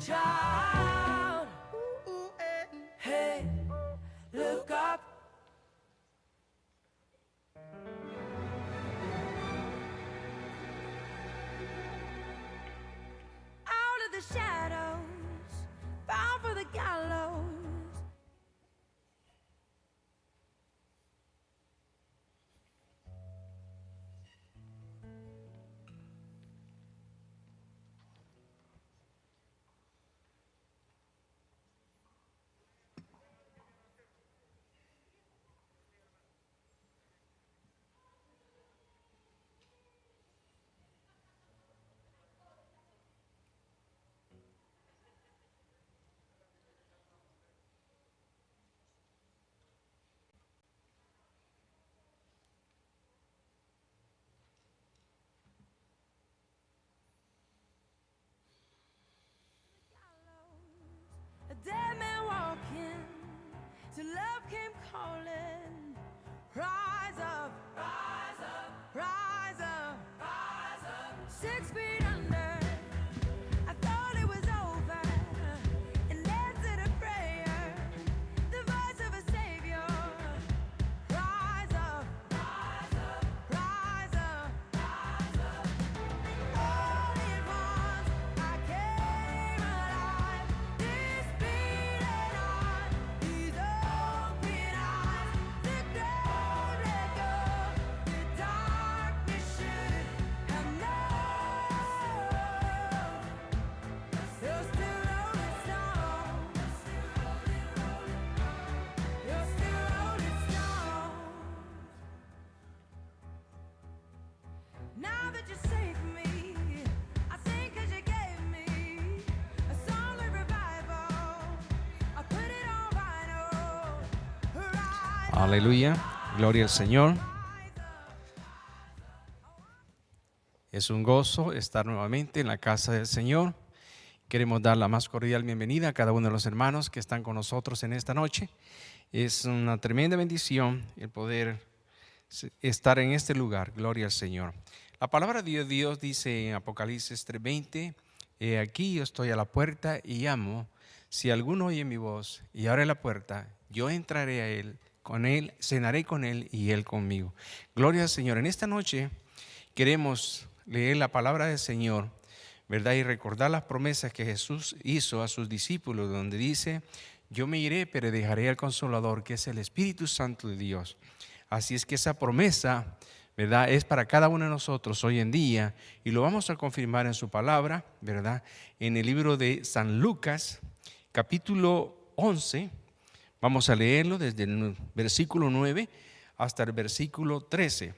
child. Hey, look up. Out of the shadows, bound for the gallows. A dead man walking, till love came calling. Rise up, rise up, rise up, rise up. 6 feet under, I thought it was over. And answered a prayer, the voice of a savior. Rise up, rise up, rise up, rise up. All at once I came alive. This beating heart, these open eyes, the ground let go. The darkness should have known. You're still rolling stone. You're still rolling stone. Now that you saved me, I sing 'cause you gave me a song of revival. I put it on vinyl. Rise up, Aleluya, gloria al Señor. rise up. Es un gozo estar nuevamente en la casa del Señor. Queremos dar la más cordial bienvenida a cada uno de los hermanos que están con nosotros en esta noche. Es una tremenda bendición el poder estar en este lugar. Gloria al Señor. La palabra de Dios dice en Apocalipsis 3:20: He aquí yo estoy a la puerta y llamo. Si alguno oye mi voz y abre la puerta, yo entraré a él, con él, cenaré con él y él conmigo. Gloria al Señor. En esta noche queremos leer la palabra del Señor, ¿verdad? Y recordar las promesas que Jesús hizo a sus discípulos, donde dice: yo me iré, pero dejaré al Consolador, que es el Espíritu Santo de Dios. Así es que esa promesa, ¿verdad?, es para cada uno de nosotros hoy en día, y lo vamos a confirmar en su palabra, ¿verdad? En el libro de San Lucas, capítulo 11, vamos a leerlo desde el versículo 9 hasta el versículo 13.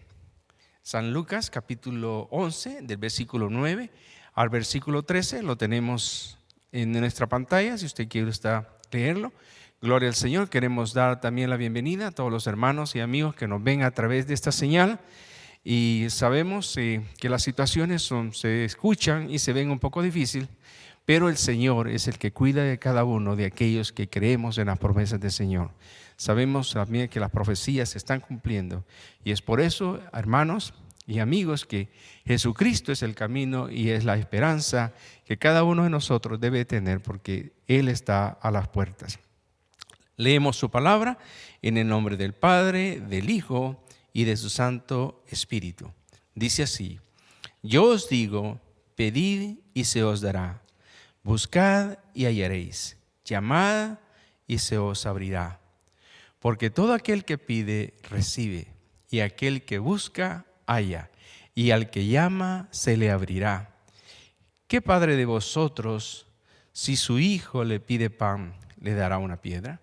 San Lucas, capítulo 11, del versículo 9 al versículo 13, lo tenemos en nuestra pantalla, si usted quiere leerlo. Gloria al Señor. Queremos dar también la bienvenida a todos los hermanos y amigos que nos ven a través de esta señal, y sabemos que las situaciones se escuchan y se ven un poco difícil, pero el Señor es el que cuida de cada uno de aquellos que creemos en las promesas del Señor. Sabemos también que las profecías se están cumpliendo, y es por eso, hermanos y amigos, que Jesucristo es el camino y es la esperanza que cada uno de nosotros debe tener, porque Él está a las puertas. Leemos su palabra en el nombre del Padre, del Hijo y de su Santo Espíritu. Dice así: yo os digo, pedid y se os dará, buscad y hallaréis, llamad y se os abrirá. Porque todo aquel que pide, recibe, y aquel que busca, halla, y al que llama, se le abrirá. ¿Qué padre de vosotros, si su hijo le pide pan, le dará una piedra?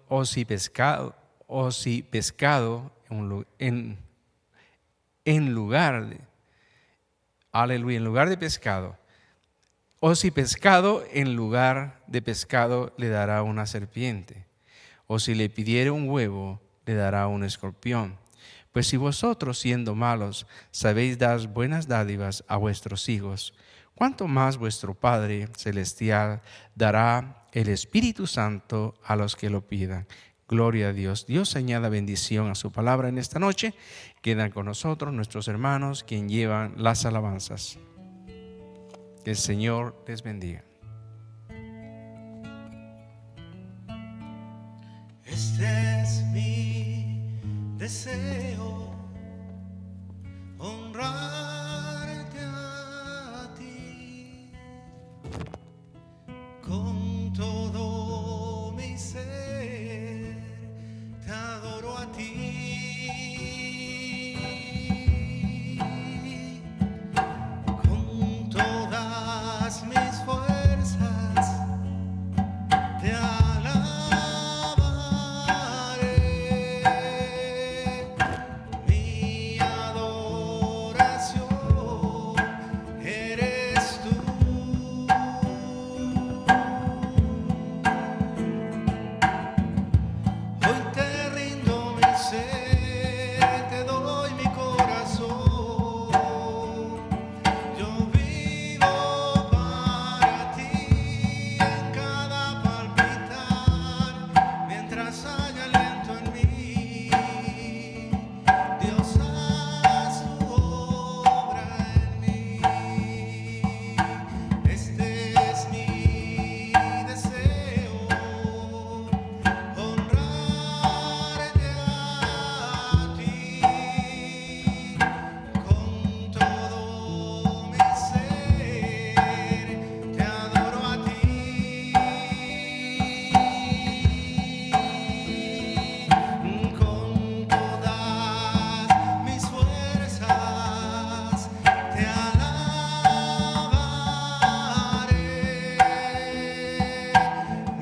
O si pescado en lugar de pescado, o si pescado en lugar de pescado le dará una serpiente, o si le pidiere un huevo le dará un escorpión. Pues si vosotros, siendo malos, sabéis dar buenas dádivas a vuestros hijos, ¿cuánto más vuestro Padre Celestial dará el Espíritu Santo a los que lo pidan? Gloria a Dios. Dios añada bendición a su palabra en esta noche. Quedan con nosotros nuestros hermanos, quien llevan las alabanzas. Que el Señor les bendiga. deseo honrarte a ti con todo mi ser, te adoro a ti con todas mis fuerzas, te mi adoración eres tú. Hoy te rindo mi ser, te doy mi corazón. Yo vivo para ti en cada palpitar, mientras haya aliento en mí. Dios, haz tu obra en mí. Este es mi deseo, honrarte a ti con todo mi ser, te adoro a ti con todas mis fuerzas, te alabaré.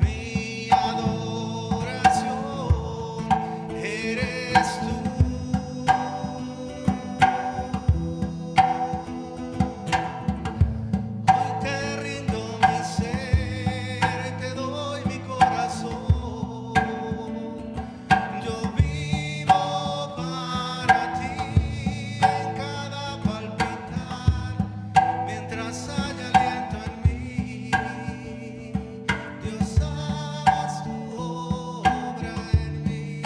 Mi adoración eres tú. Hoy te rindo mi ser, te doy mi corazón. Yo vivo para ti en cada palpitar, mientras haya aliento en mí. Dios, haz tu obra en mí.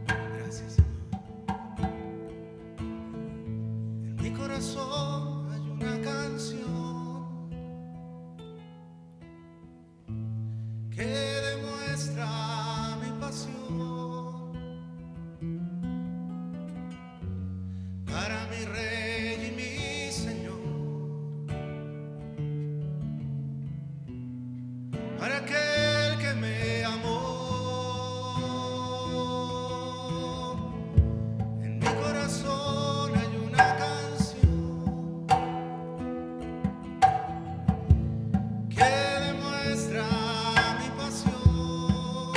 Gracias, Señor. En mi corazón hay una canción que demuestra mi pasión para mi Rey y mi Señor, para aquel que me amó. En mi corazón hay una canción que demuestra mi pasión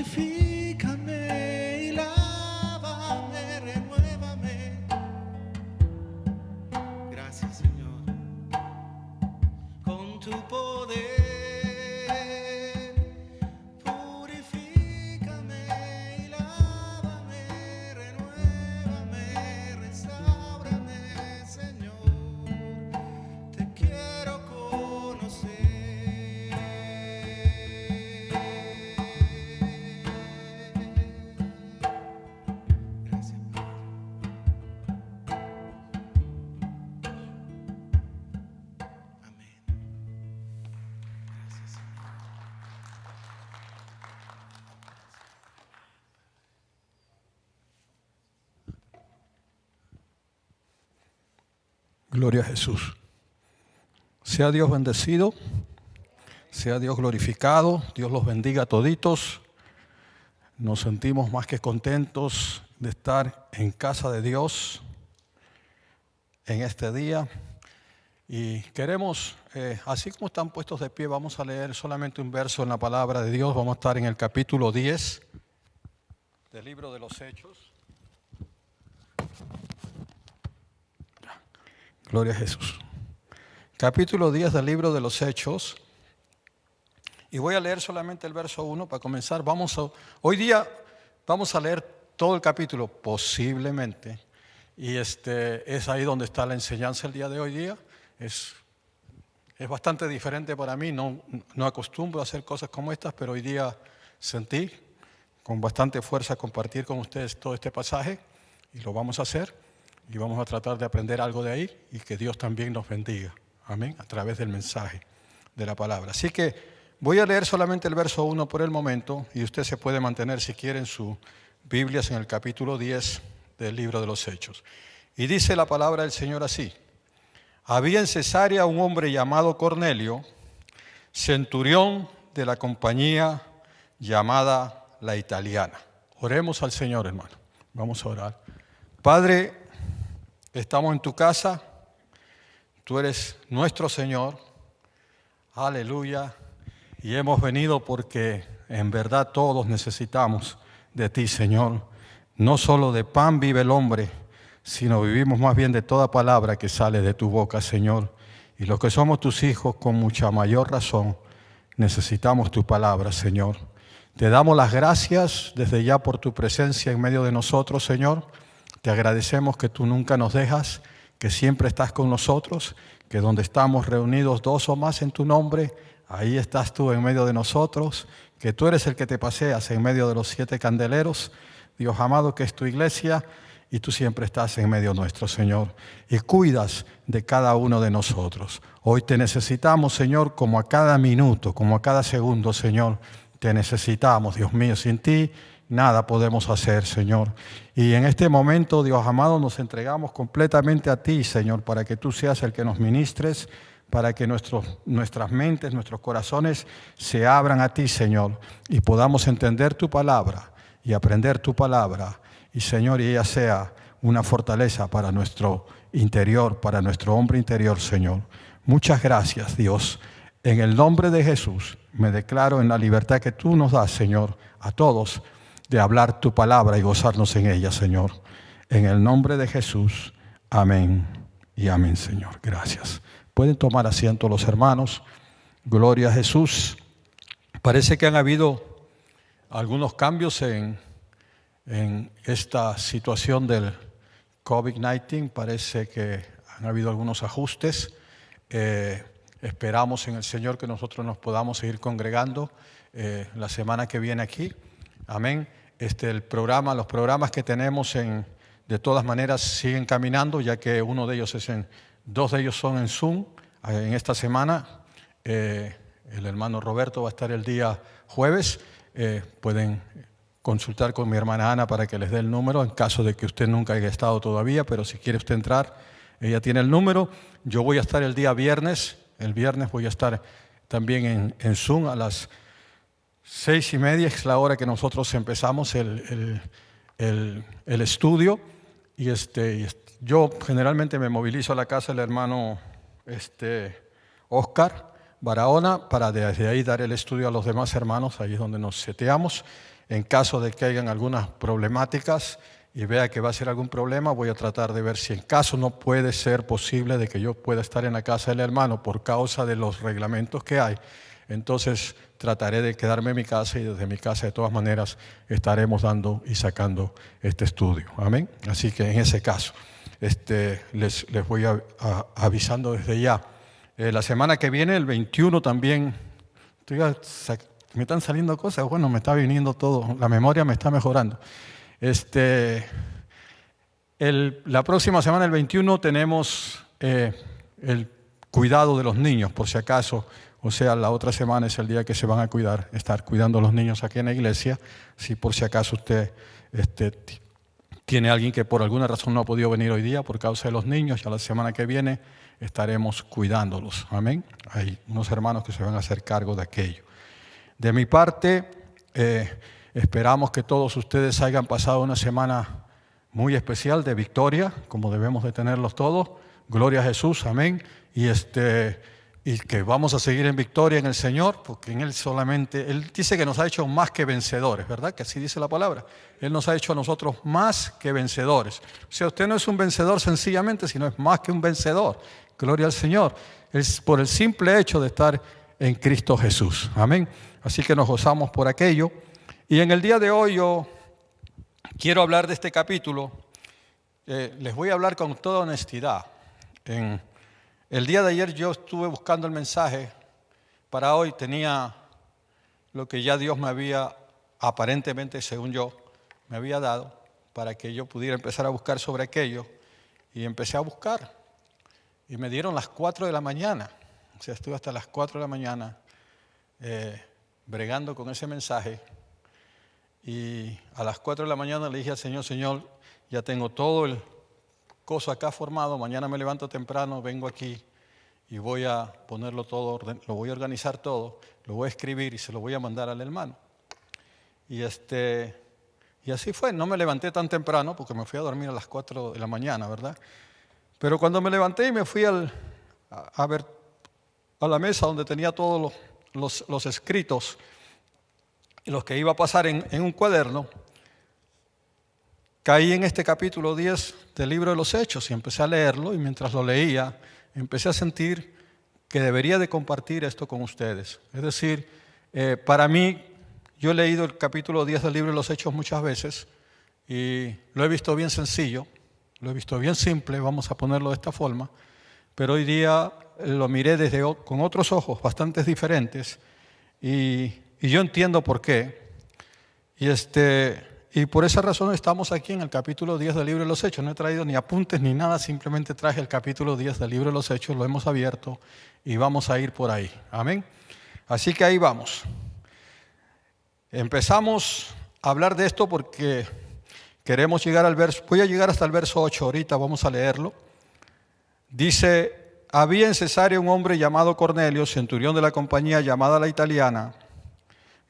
purifícame y lávame, renuévame. Gracias, Señor, con tu poder. Purifícame y lávame, renuévame, restáurame, Señor. Te quiero conocer. Gracias, Padre. Amén. Gracias, Señor. Gloria a Jesús. Sea Dios bendecido, sea Dios glorificado, Dios los bendiga a toditos. Nos sentimos más que contentos de estar en casa de Dios en este día. Y queremos, así como están puestos de pie, vamos a leer solamente un verso en la palabra de Dios. Vamos a estar en el capítulo 10 del libro de los Hechos. Gloria a Jesús. Capítulo 10 del libro de los Hechos. Y voy a leer solamente el verso 1 para comenzar. Hoy día vamos a leer todo el capítulo, posiblemente. Y es ahí donde está la enseñanza el día de hoy día. Es bastante diferente para mí. No acostumbro a hacer cosas como estas, pero hoy día sentí con bastante fuerza compartir con ustedes todo este pasaje. Y lo vamos a hacer. Y vamos a tratar de aprender algo de ahí y que Dios también nos bendiga. Amén. A través del mensaje de la palabra. Así que voy a leer solamente el verso 1 por el momento y usted se puede mantener si quiere en sus Biblias en el capítulo 10 del libro de los Hechos. Y dice la palabra del Señor así. Había en Cesarea un hombre llamado Cornelio, centurión de la compañía llamada La Italiana. Oremos al Señor, hermano. Vamos a orar. Padre, estamos en tu casa. Tú eres nuestro Señor, aleluya, y hemos venido porque en verdad todos necesitamos de ti, Señor. No solo de pan vive el hombre, sino vivimos más bien de toda palabra que sale de tu boca, Señor. Y los que somos tus hijos, con mucha mayor razón, necesitamos tu palabra, Señor. Te damos las gracias desde ya por tu presencia en medio de nosotros, Señor. Te agradecemos que tú nunca nos dejas, que siempre estás con nosotros, que donde estamos reunidos 2 o más en tu nombre, ahí estás tú en medio de nosotros, que tú eres el que te paseas en medio de los 7 candeleros, Dios amado, que es tu iglesia, y tú siempre estás en medio nuestro, Señor, y cuidas de cada uno de nosotros. Hoy te necesitamos, Señor, como a cada minuto, como a cada segundo, Señor, te necesitamos, Dios mío, sin ti nada podemos hacer, Señor. Y en este momento, Dios amado, nos entregamos completamente a ti, Señor, para que tú seas el que nos ministres, para que nuestras mentes, nuestros corazones se abran a ti, Señor, y podamos entender tu palabra y aprender tu palabra. Y, Señor, y ella sea una fortaleza para nuestro interior, para nuestro hombre interior, Señor. Muchas gracias, Dios. En el nombre de Jesús, me declaro en la libertad que tú nos das, Señor, a todos, de hablar tu palabra y gozarnos en ella, Señor. En el nombre de Jesús, amén y amén, Señor. Gracias. Pueden tomar asiento los hermanos. Gloria a Jesús. Parece que han habido algunos cambios en esta situación del COVID-19. Parece que han habido algunos ajustes. Esperamos en el Señor que nosotros nos podamos seguir congregando la semana que viene aquí. Amén. Los programas que tenemos de todas maneras siguen caminando, ya que dos de ellos son en Zoom. En esta semana el hermano Roberto va a estar el día jueves. Pueden consultar con mi hermana Ana para que les dé el número en caso de que usted nunca haya estado todavía, pero si quiere usted entrar, ella tiene el número. Yo voy a estar el día viernes. El viernes voy a estar también en Zoom a las 6:30, es la hora que nosotros empezamos el estudio. Y yo generalmente me movilizo a la casa del hermano Oscar Barahona para desde ahí dar el estudio a los demás hermanos. Ahí es donde nos seteamos. En caso de que hayan algunas problemáticas y vea que va a ser algún problema, voy a tratar de ver si en caso no puede ser posible de que yo pueda estar en la casa del hermano por causa de los reglamentos que hay. Entonces trataré de quedarme en mi casa y desde mi casa de todas maneras estaremos dando y sacando este estudio. Amén. Así que en ese caso les voy avisando desde ya. La semana que viene, el 21 también, me están saliendo cosas, bueno, me está viniendo todo, la memoria me está mejorando. La próxima semana, el 21, tenemos el cuidado de los niños, por si acaso. O sea, la otra semana es el día que se van a cuidar, estar cuidando a los niños aquí en la iglesia. Si por si acaso usted tiene alguien que por alguna razón no ha podido venir hoy día por causa de los niños, ya la semana que viene estaremos cuidándolos. Amén. Hay unos hermanos que se van a hacer cargo de aquello. De mi parte, esperamos que todos ustedes hayan pasado una semana muy especial de victoria, como debemos de tenerlos todos. Gloria a Jesús, amén. Y que vamos a seguir en victoria en el Señor, porque en Él solamente, Él dice que nos ha hecho más que vencedores, ¿verdad? Que así dice la palabra. Él nos ha hecho a nosotros más que vencedores. O sea, usted no es un vencedor sencillamente, sino es más que un vencedor. Gloria al Señor. Es por el simple hecho de estar en Cristo Jesús. Amén. Así que nos gozamos por aquello. Y en el día de hoy yo quiero hablar de este capítulo. Les voy a hablar con toda honestidad. El día de ayer yo estuve buscando el mensaje para hoy. Tenía lo que ya Dios me había, aparentemente, según yo, me había dado para que yo pudiera empezar a buscar sobre aquello. Y empecé a buscar. Y me dieron las 4 de la mañana. O sea, estuve hasta las 4 de la mañana bregando con ese mensaje. Y a las 4 de la mañana le dije al Señor, Señor, ya tengo todo el coso acá formado, mañana me levanto temprano, vengo aquí y voy a ponerlo todo, lo voy a organizar todo, lo voy a escribir y se lo voy a mandar al hermano. Y así fue, no me levanté tan temprano porque me fui a dormir a las 4 de la mañana, ¿verdad? Pero cuando me levanté y me fui a la mesa donde tenía todos los escritos, los que iba a pasar en un cuaderno, caí en este capítulo 10 del libro de los Hechos y empecé a leerlo, y mientras lo leía empecé a sentir que debería de compartir esto con ustedes. Es decir, para mí, yo he leído el capítulo 10 del libro de los Hechos muchas veces y lo he visto bien sencillo, lo he visto bien simple, vamos a ponerlo de esta forma, pero hoy día lo miré con otros ojos bastante diferentes y yo entiendo por qué. Y por esa razón estamos aquí en el capítulo 10 del libro de los Hechos. No he traído ni apuntes ni nada, simplemente traje el capítulo 10 del libro de los Hechos, lo hemos abierto y vamos a ir por ahí. Amén. Así que ahí vamos. Empezamos a hablar de esto porque queremos llegar al verso, voy a llegar hasta el verso 8 ahorita, vamos a leerlo. Dice, había en Cesarea un hombre llamado Cornelio, centurión de la compañía llamada La Italiana.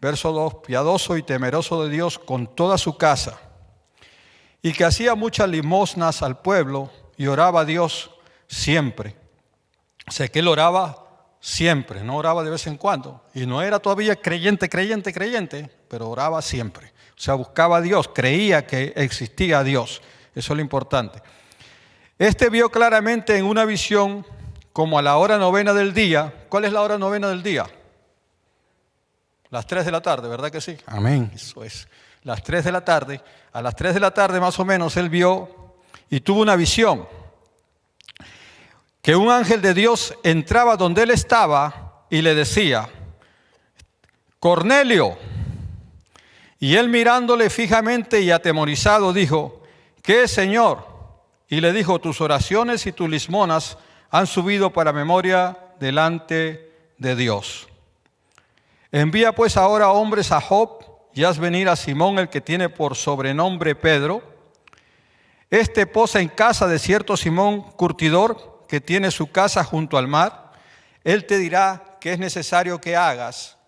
Verso 2, piadoso y temeroso de Dios con toda su casa, y que hacía muchas limosnas al pueblo y oraba a Dios siempre. O sea, que él oraba siempre, no oraba de vez en cuando. Y no era todavía creyente, pero oraba siempre. O sea, buscaba a Dios, creía que existía Dios. Eso es lo importante. Este vio claramente en una visión como a la hora 9 del día. ¿Cuál es la hora 9 del día? Las 3 de la tarde, ¿verdad que sí? Amén, eso es. Las 3 de la tarde, a las 3 de la tarde más o menos, él vio y tuvo una visión. Que un ángel de Dios entraba donde él estaba y le decía, Cornelio. Y él mirándole fijamente y atemorizado dijo, ¿qué, Señor? Y le dijo, tus oraciones y tus limosnas han subido para memoria delante de Dios. Envía pues ahora hombres a Jope y haz venir a Simón, el que tiene por sobrenombre Pedro. Este posa en casa de cierto Simón curtidor, que tiene su casa junto al mar. Él te dirá qué es necesario que hagas.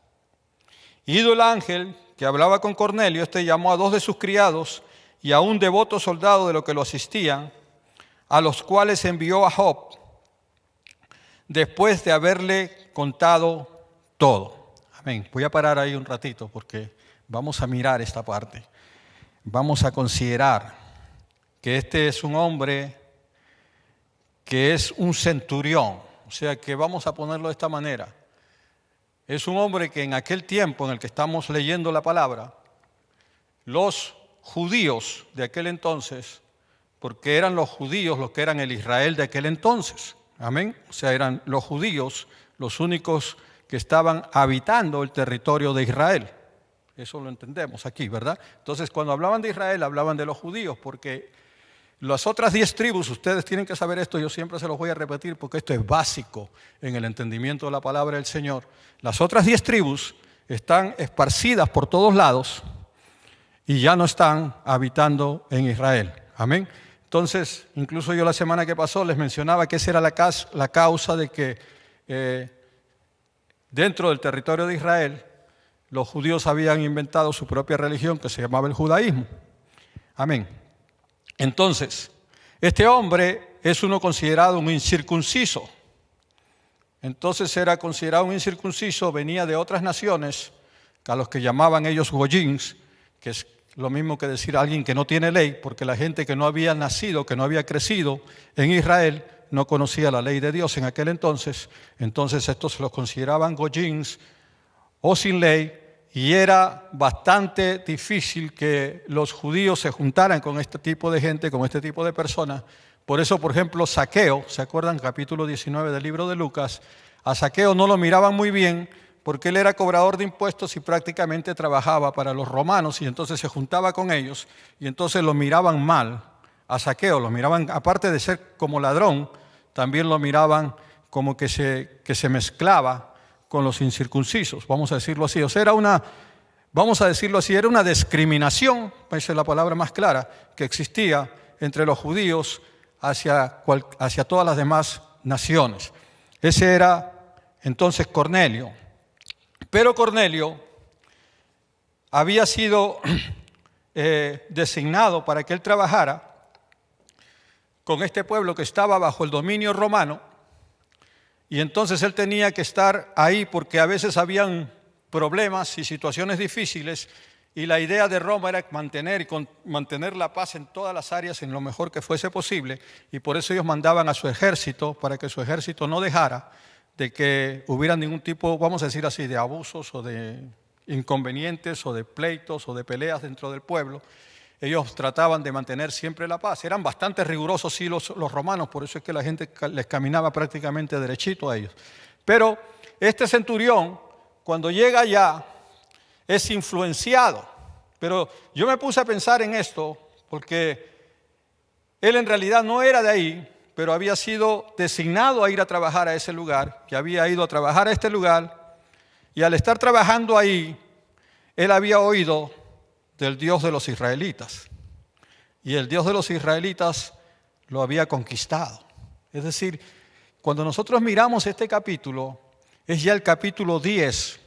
Ido el ángel que hablaba con Cornelio, llamó a 2 de sus criados y a un devoto soldado de los que lo asistían, a los cuales envió a Jope, después de haberle contado todo. Amén. Voy a parar ahí un ratito porque vamos a mirar esta parte. Vamos a considerar que este es un hombre que es un centurión. O sea que vamos a ponerlo de esta manera. Es un hombre que en aquel tiempo en el que estamos leyendo la palabra, los judíos de aquel entonces, porque eran los judíos los que eran el Israel de aquel entonces, amén, o sea, eran los judíos los únicos que estaban habitando el territorio de Israel. Eso lo entendemos aquí, ¿verdad? Entonces, cuando hablaban de Israel, hablaban de los judíos, porque las otras 10 tribus, ustedes tienen que saber esto, yo siempre se los voy a repetir porque esto es básico en el entendimiento de la palabra del Señor. Las otras 10 tribus están esparcidas por todos lados y ya no están habitando en Israel. Amén. Entonces, incluso yo la semana que pasó les mencionaba que esa era la causa de que dentro del territorio de Israel los judíos habían inventado su propia religión que se llamaba el judaísmo. Amén. Entonces, este hombre es uno considerado un incircunciso. Entonces era considerado un incircunciso, venía de otras naciones, a los que llamaban ellos goyins, que es lo mismo que decir alguien que no tiene ley, porque la gente que no había nacido, que no había crecido en Israel, no conocía la ley de Dios en aquel entonces. Entonces estos se los consideraban goyins o sin ley, y era bastante difícil que los judíos se juntaran con este tipo de gente, con este tipo de personas. Por eso, por ejemplo, Zaqueo, ¿se acuerdan? Capítulo 19 del libro de Lucas. A Zaqueo no lo miraban muy bien porque él era cobrador de impuestos y prácticamente trabajaba para los romanos, y entonces se juntaba con ellos y entonces lo miraban mal. A Zaqueo lo miraban, aparte de ser como ladrón, también lo miraban como que se mezclaba con los incircuncisos, vamos a decirlo así. O sea, era una discriminación, esa es la palabra más clara, que existía entre los judíos hacia todas las demás naciones. Ese era entonces Cornelio. Pero Cornelio había sido designado para que él trabajara con este pueblo que estaba bajo el dominio romano, y entonces él tenía que estar ahí porque a veces habían problemas y situaciones difíciles, y la idea de Roma era mantener la paz en todas las áreas en lo mejor que fuese posible, y por eso ellos mandaban a su ejército para que su ejército no dejara de que hubiera ningún tipo, vamos a decir así, de abusos o de inconvenientes o de pleitos o de peleas dentro del pueblo. Ellos trataban de mantener siempre la paz. Eran bastante rigurosos, sí, los romanos, por eso es que la gente les caminaba prácticamente derechito a ellos. Pero este centurión, cuando llega allá, es influenciado. Pero yo me puse a pensar en esto, porque él en realidad no era de ahí, pero había sido designado a ir a trabajar a ese lugar, que había ido a trabajar a este lugar, y al estar trabajando ahí, él había oído del Dios de los israelitas, y el Dios de los israelitas lo había conquistado. Es decir, cuando nosotros miramos este capítulo, es ya el capítulo 10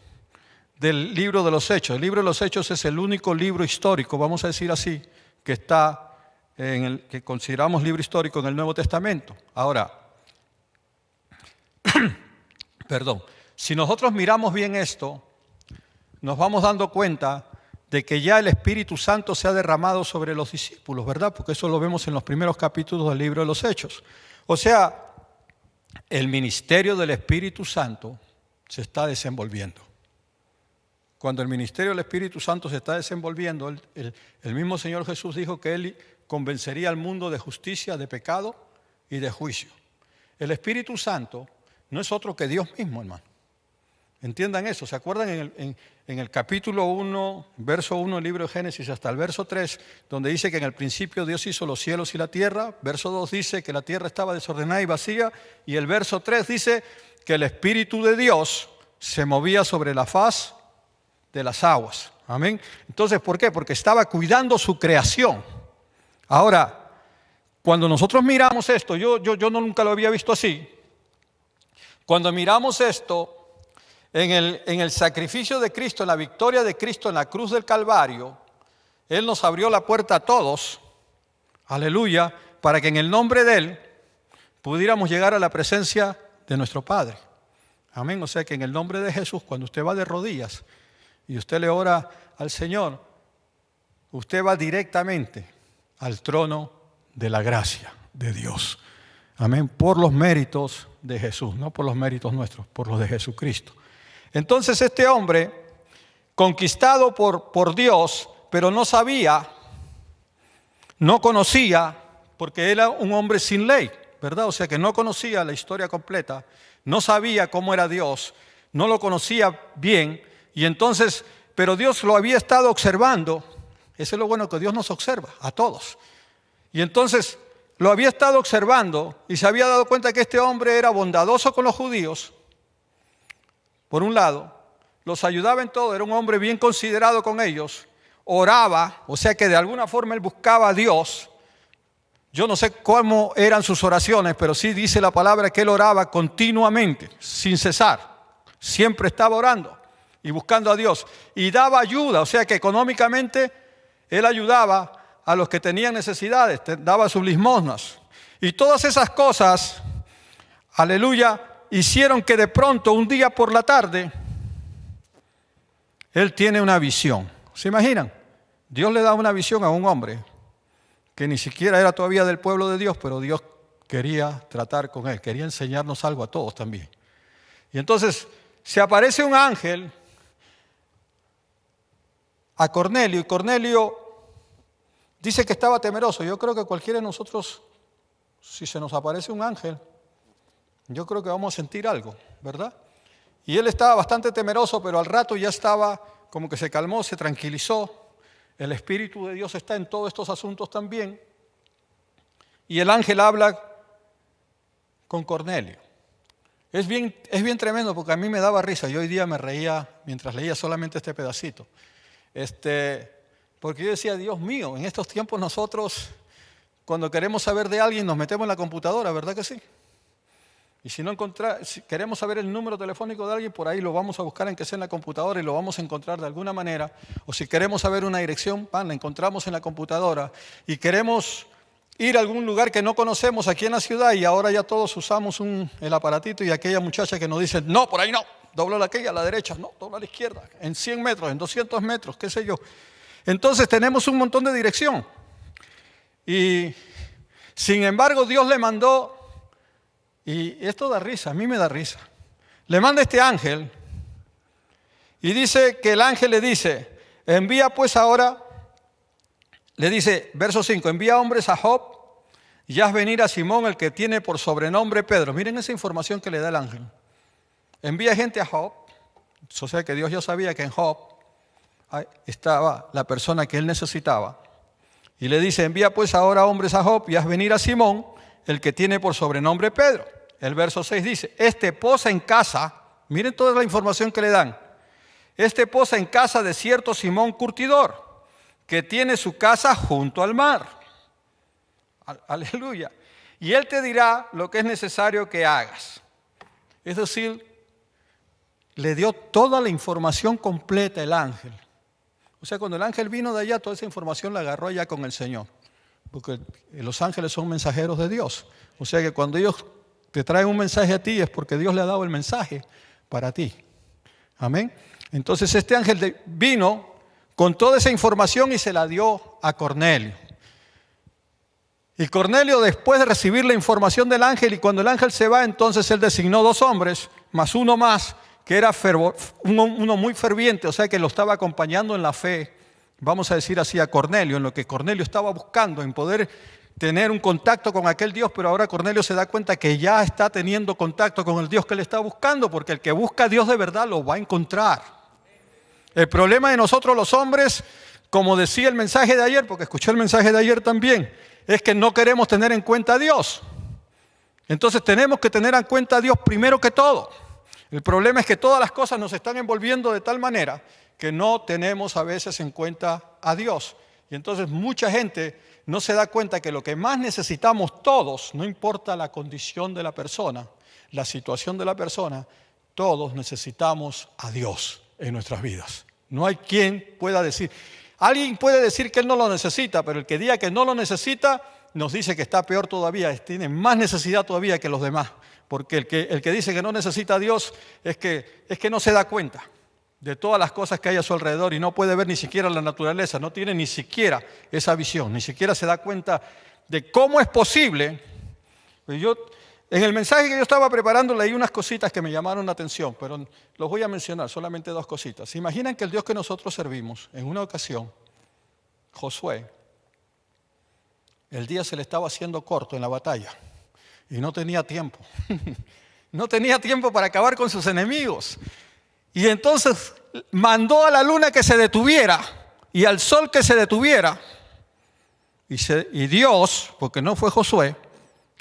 del libro de los Hechos. El libro de los Hechos es el único libro histórico, vamos a decir así, que está que consideramos libro histórico en el Nuevo Testamento. Ahora, perdón, si nosotros miramos bien esto, nos vamos dando cuenta de que ya el Espíritu Santo se ha derramado sobre los discípulos, ¿verdad? Porque eso lo vemos en los primeros capítulos del libro de los Hechos. O sea, el ministerio del Espíritu Santo se está desenvolviendo. Cuando el ministerio del Espíritu Santo se está desenvolviendo, el mismo Señor Jesús dijo que Él convencería al mundo de justicia, de pecado y de juicio. El Espíritu Santo no es otro que Dios mismo, hermano. Entiendan eso. ¿Se acuerdan en el capítulo 1, verso 1 del libro de Génesis hasta el verso 3, donde dice que en el principio Dios hizo los cielos y la tierra? Verso 2 dice que la tierra estaba desordenada y vacía, y el verso 3 dice que el Espíritu de Dios se movía sobre la faz de las aguas. Amén. Entonces, ¿por qué? Porque estaba cuidando su creación. Ahora, cuando nosotros miramos esto, yo nunca lo había visto así. Cuando miramos esto, en el sacrificio de Cristo, en la victoria de Cristo en la cruz del Calvario, Él nos abrió la puerta a todos, aleluya, para que en el nombre de Él pudiéramos llegar a la presencia de nuestro Padre. Amén. O sea que en el nombre de Jesús, cuando usted va de rodillas y usted le ora al Señor, usted va directamente al trono de la gracia de Dios. Amén. Por los méritos de Jesús, no por los méritos nuestros, por los de Jesucristo. Entonces este hombre, conquistado por Dios, pero no sabía, no conocía, porque era un hombre sin ley, ¿verdad? O sea que no conocía la historia completa, no sabía cómo era Dios, no lo conocía bien, y entonces, pero Dios lo había estado observando. Eso es lo bueno, que Dios nos observa a todos. Y entonces lo había estado observando y se había dado cuenta que este hombre era bondadoso con los judíos, por un lado, los ayudaba en todo, era un hombre bien considerado con ellos, oraba, o sea que de alguna forma él buscaba a Dios. Yo no sé cómo eran sus oraciones, pero sí dice la palabra que él oraba continuamente, sin cesar. Siempre estaba orando y buscando a Dios. Y daba ayuda, o sea que económicamente él ayudaba a los que tenían necesidades, daba sus limosnas. Y todas esas cosas, aleluya, hicieron que de pronto, un día por la tarde, él tiene una visión. ¿Se imaginan? Dios le da una visión a un hombre que ni siquiera era todavía del pueblo de Dios, pero Dios quería tratar con él, quería enseñarnos algo a todos también. Y entonces se aparece un ángel a Cornelio, y Cornelio dice que estaba temeroso. Yo creo que cualquiera de nosotros, si se nos aparece un ángel, yo creo que vamos a sentir algo, ¿verdad? Y él estaba bastante temeroso, pero al rato ya estaba como que se calmó, se tranquilizó. El Espíritu de Dios está en todos estos asuntos también. Y el ángel habla con Cornelio. Es bien tremendo, porque a mí me daba risa. Yo hoy día me reía mientras leía solamente este pedacito. Porque yo decía, Dios mío, en estos tiempos nosotros, cuando queremos saber de alguien, nos metemos en la computadora, ¿verdad que sí? Y si queremos saber el número telefónico de alguien, por ahí lo vamos a buscar en que sea en la computadora y lo vamos a encontrar de alguna manera. O si queremos saber una dirección, la encontramos en la computadora. Y queremos ir a algún lugar que no conocemos aquí en la ciudad, y ahora ya todos usamos el aparatito, y aquella muchacha que nos dice, no, por ahí no, dobla aquella a la derecha, no, dobla a la izquierda, en 100 metros, en 200 metros, qué sé yo. Entonces tenemos un montón de dirección. Y sin embargo Dios le mandó, y esto da risa, a mí me da risa, le manda este ángel, y dice que el ángel le dice, envía pues ahora, le dice, verso 5, envía hombres a Job, y haz venir a Simón, el que tiene por sobrenombre Pedro. Miren esa información que le da el ángel. Envía gente a Job, o sea que Dios ya sabía que en Job estaba la persona que él necesitaba. Y le dice, envía pues ahora hombres a Job, y haz venir a Simón, el que tiene por sobrenombre Pedro. El verso 6 dice, este posa en casa, miren toda la información que le dan, este posa en casa de cierto Simón curtidor, que tiene su casa junto al mar. Aleluya. Y él te dirá lo que es necesario que hagas. Es decir, le dio toda la información completa el ángel. O sea, cuando el ángel vino de allá, toda esa información la agarró allá con el Señor. Porque los ángeles son mensajeros de Dios. O sea que cuando ellos te traen un mensaje a ti, es porque Dios le ha dado el mensaje para ti. Amén. Entonces este ángel vino con toda esa información y se la dio a Cornelio. Y Cornelio, después de recibir la información del ángel, y cuando el ángel se va, entonces él designó 2 hombres, más uno más, que era uno muy ferviente, o sea que lo estaba acompañando en la fe, vamos a decir así, a Cornelio, en lo que Cornelio estaba buscando, en poder tener un contacto con aquel Dios. Pero ahora Cornelio se da cuenta que ya está teniendo contacto con el Dios que le está buscando, porque el que busca a Dios de verdad lo va a encontrar. El problema de nosotros los hombres, como decía el mensaje de ayer, porque escuché el mensaje de ayer también, es que no queremos tener en cuenta a Dios. Entonces tenemos que tener en cuenta a Dios primero que todo. El problema es que todas las cosas nos están envolviendo de tal manera que no tenemos a veces en cuenta a Dios. Y entonces mucha gente no se da cuenta que lo que más necesitamos todos, no importa la condición de la persona, la situación de la persona, todos necesitamos a Dios en nuestras vidas. No hay quien pueda decir, alguien puede decir que él no lo necesita, pero el que diga que no lo necesita, nos dice que está peor todavía, tiene más necesidad todavía que los demás. Porque el que dice que no necesita a Dios es que no se da cuenta. de todas las cosas que hay a su alrededor y no puede ver ni siquiera la naturaleza, no tiene ni siquiera esa visión, ni siquiera se da cuenta de cómo es posible. En el mensaje que yo estaba preparando leí unas cositas que me llamaron la atención, pero los voy a mencionar, solamente 2 cositas. ¿Se imaginan que el Dios que nosotros servimos, en una ocasión, Josué, el día se le estaba haciendo corto en la batalla y no tenía tiempo? No tenía tiempo para acabar con sus enemigos. Y entonces mandó a la luna que se detuviera y al sol que se detuviera. Y Dios, porque no fue Josué,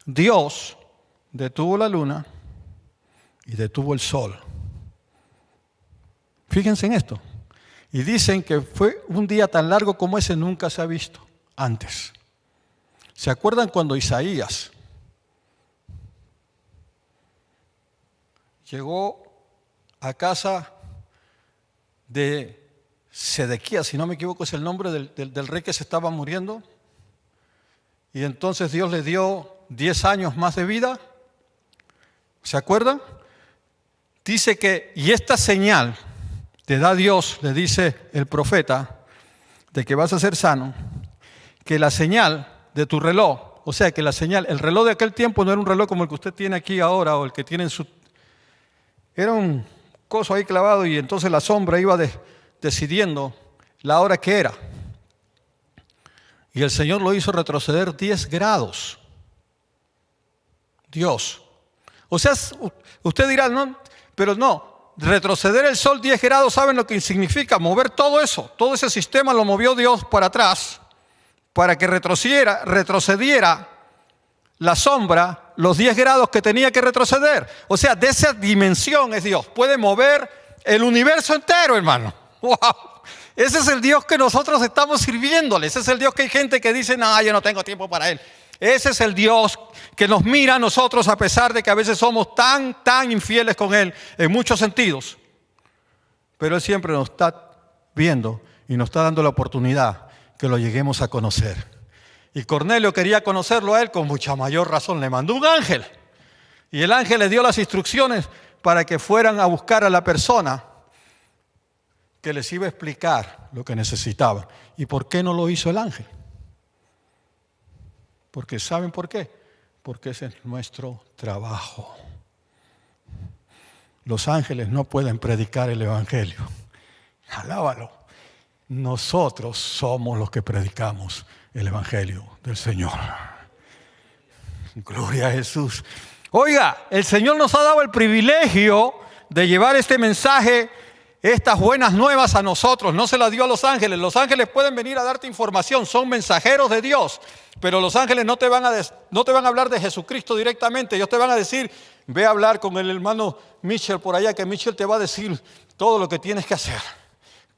Dios detuvo la luna y detuvo el sol. Fíjense en esto. Y dicen que fue un día tan largo como ese nunca se ha visto antes. ¿Se acuerdan cuando Isaías llegó a casa de Sedequías, si no me equivoco es el nombre del rey que se estaba muriendo? Y entonces Dios le dio 10 años más de vida. ¿Se acuerdan? Dice que, y esta señal te da Dios, le dice el profeta, de que vas a ser sano, que la señal de tu reloj, o sea que la señal, el reloj de aquel tiempo no era un reloj como el que usted tiene aquí ahora o el que tiene en su... Era un coso ahí clavado y entonces la sombra iba decidiendo la hora que era. Y el Señor lo hizo retroceder 10 grados. Dios. O sea, usted dirá, no, pero no, retroceder el sol 10 grados, ¿saben lo que significa? Mover todo eso, todo ese sistema lo movió Dios para atrás, para que retrocediera la sombra los 10 grados que tenía que retroceder. O sea, de esa dimensión es Dios. Puede mover el universo entero, hermano. ¡Wow! Ese es el Dios que nosotros estamos sirviéndole. Ese es el Dios que hay gente que dice, no, yo no tengo tiempo para Él. Ese es el Dios que nos mira a nosotros a pesar de que a veces somos tan infieles con Él en muchos sentidos. Pero Él siempre nos está viendo y nos está dando la oportunidad que lo lleguemos a conocer. Y Cornelio quería conocerlo a él con mucha mayor razón. Le mandó un ángel. Y el ángel le dio las instrucciones para que fueran a buscar a la persona que les iba a explicar lo que necesitaban. ¿Y por qué no lo hizo el ángel? Porque ¿saben por qué? Porque ese es nuestro trabajo. Los ángeles no pueden predicar el evangelio. Alábalo. Nosotros somos los que predicamos el evangelio del Señor. Gloria a Jesús. Oiga, el Señor nos ha dado el privilegio de llevar este mensaje, estas buenas nuevas a nosotros. No se las dio a los ángeles. Los ángeles pueden venir a darte información, son mensajeros de Dios, pero los ángeles no te van a hablar de Jesucristo directamente. Ellos te van a decir, ve a hablar con el hermano Mitchell por allá, que Mitchell te va a decir todo lo que tienes que hacer,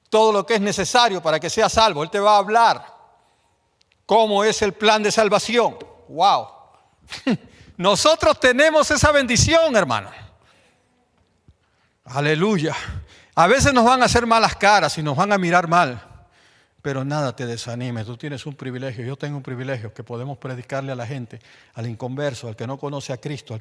todo lo que es necesario para que seas salvo. Él te va a hablar cómo es el plan de salvación. ¡Wow! Nosotros tenemos esa bendición, hermano. Aleluya. A veces nos van a hacer malas caras y nos van a mirar mal, pero nada te desanime. Tú tienes un privilegio, yo tengo un privilegio, que podemos predicarle a la gente, al inconverso, al que no conoce a Cristo, al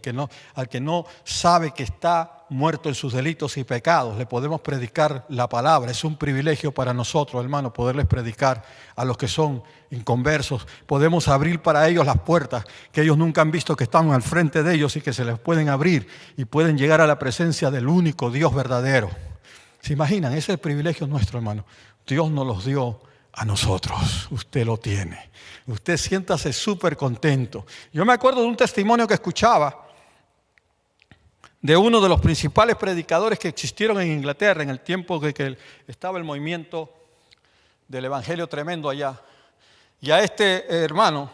que no sabe que está muerto en sus delitos y pecados. Le podemos predicar la palabra. Es un privilegio para nosotros, hermano, poderles predicar a los que son inconversos. Podemos abrir para ellos las puertas que ellos nunca han visto, que están al frente de ellos y que se les pueden abrir y pueden llegar a la presencia del único Dios verdadero. ¿Se imaginan? Ese es el privilegio nuestro, hermano. Dios nos los dio a nosotros. Usted lo tiene. Usted siéntase súper contento. Yo me acuerdo de un testimonio que escuchaba de uno de los principales predicadores que existieron en Inglaterra en el tiempo que estaba el movimiento del evangelio tremendo allá. Y a este hermano,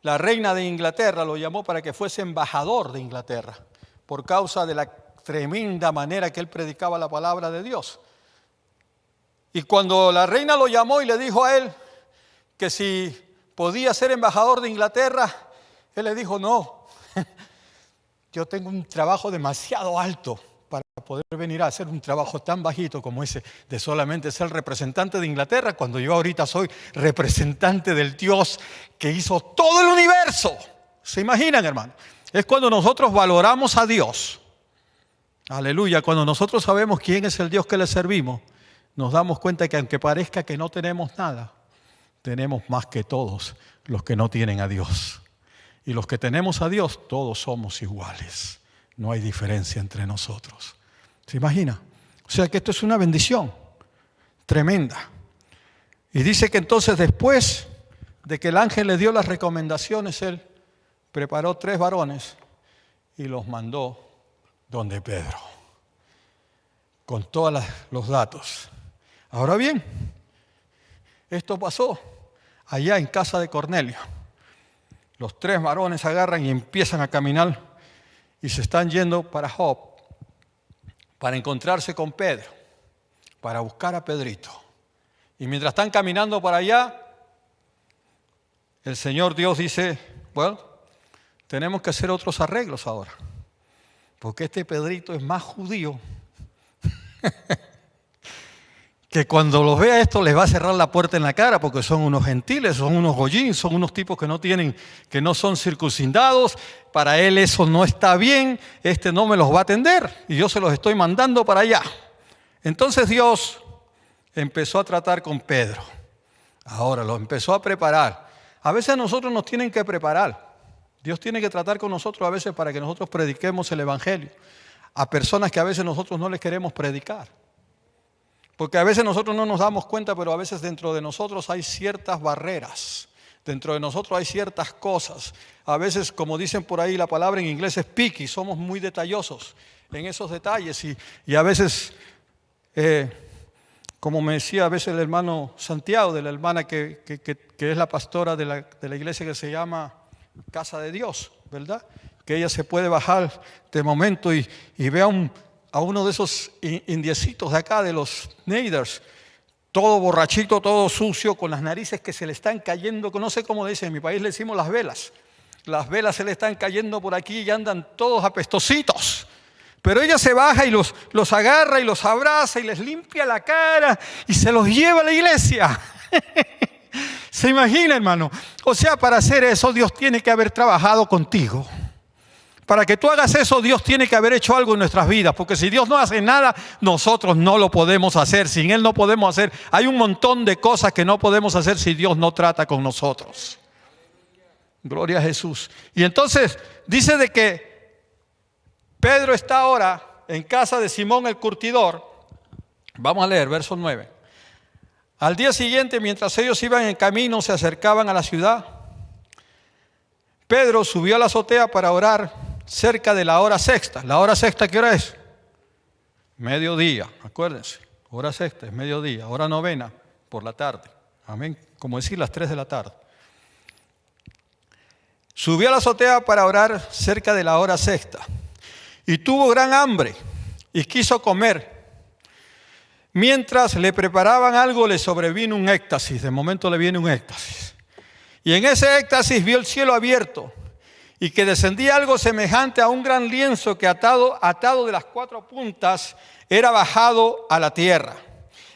la reina de Inglaterra lo llamó para que fuese embajador de Inglaterra por causa de la tremenda manera que él predicaba la palabra de Dios. Y cuando la reina lo llamó y le dijo a él que si podía ser embajador de Inglaterra, él le dijo, no, yo tengo un trabajo demasiado alto para poder venir a hacer un trabajo tan bajito como ese de solamente ser representante de Inglaterra, cuando yo ahorita soy representante del Dios que hizo todo el universo. ¿Se imaginan, hermano? Es cuando nosotros valoramos a Dios Aleluya. Cuando nosotros sabemos quién es el Dios que le servimos, nos damos cuenta que aunque parezca que no tenemos nada, tenemos más que todos los que no tienen a Dios. Y los que tenemos a Dios, todos somos iguales. No hay diferencia entre nosotros. ¿Se imagina? O sea que esto es una bendición tremenda. Y dice que entonces después de que el ángel le dio las recomendaciones, él preparó 3 varones y los mandó donde Pedro, con todos los datos. Ahora bien, esto pasó allá en casa de Cornelio. Los 3 varones agarran y empiezan a caminar y se están yendo para Jope para encontrarse con Pedro, para buscar a Pedrito. Y mientras están caminando para allá, el Señor Dios dice, bueno, tenemos que hacer otros arreglos ahora, porque este Pedrito es más judío que cuando los vea esto les va a cerrar la puerta en la cara, porque son unos gentiles, son unos goyín, son unos tipos que no son circuncidados. Para él eso no está bien, no me los va a atender y yo se los estoy mandando para allá. Entonces Dios empezó a tratar con Pedro. Ahora lo empezó a preparar. A veces a nosotros nos tienen que preparar. Dios tiene que tratar con nosotros a veces para que nosotros prediquemos el evangelio a personas que a veces nosotros no les queremos predicar. Porque a veces nosotros no nos damos cuenta, pero a veces dentro de nosotros hay ciertas barreras. Dentro de nosotros hay ciertas cosas. A veces, como dicen por ahí, la palabra en inglés es picky. Somos muy detallosos en esos detalles. Y a veces, como me decía a veces el hermano Santiago, de la hermana que es la pastora de la iglesia que se llama Casa de Dios, ¿verdad? Que ella se puede bajar de momento y ve a uno de esos indiecitos de acá, de los Neiders, todo borrachito, todo sucio, con las narices que se le están cayendo, no sé cómo le dicen, en mi país le decimos las velas. Las velas se le están cayendo por aquí y andan todos apestositos. Pero ella se baja y los agarra y los abraza y les limpia la cara y se los lleva a la iglesia. ¿Se imagina, hermano? O sea, para hacer eso Dios tiene que haber trabajado contigo. Para que tú hagas eso, Dios tiene que haber hecho algo en nuestras vidas, porque si Dios no hace nada, nosotros no lo podemos hacer. Sin Él no podemos hacer. Hay un montón de cosas que no podemos hacer si Dios no trata con nosotros. Gloria a Jesús. Y entonces dice de que Pedro está ahora en casa de Simón el curtidor. Vamos a leer, verso 9. Al día siguiente, mientras ellos iban en camino, se acercaban a la ciudad. Pedro subió a la azotea para orar cerca de la hora sexta. ¿La hora sexta qué hora es? Mediodía, acuérdense. Hora sexta es mediodía. Hora novena, por la tarde. Amén. Como decir las 3 de la tarde. Subió a la azotea para orar cerca de la hora sexta. Y tuvo gran hambre y quiso comer. Mientras le preparaban algo, le sobrevino un éxtasis. De momento le viene un éxtasis. Y en ese éxtasis vio el cielo abierto y que descendía algo semejante a un gran lienzo que atado de las 4 puntas era bajado a la tierra,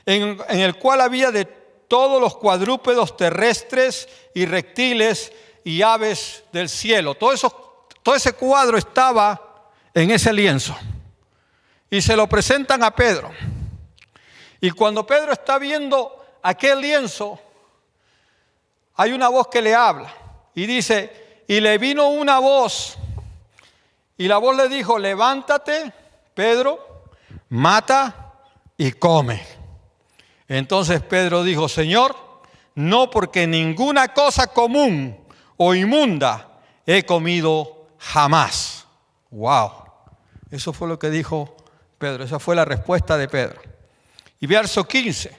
en el cual había de todos los cuadrúpedos terrestres y reptiles y aves del cielo. Todo ese cuadro estaba en ese lienzo y se lo presentan a Pedro. Y cuando Pedro está viendo aquel lienzo, hay una voz que le habla y dice, y le vino una voz y la voz le dijo, levántate, Pedro, mata y come. Entonces Pedro dijo, Señor, no, porque ninguna cosa común o inmunda he comido jamás. Wow, eso fue lo que dijo Pedro, esa fue la respuesta de Pedro. Y verso 15,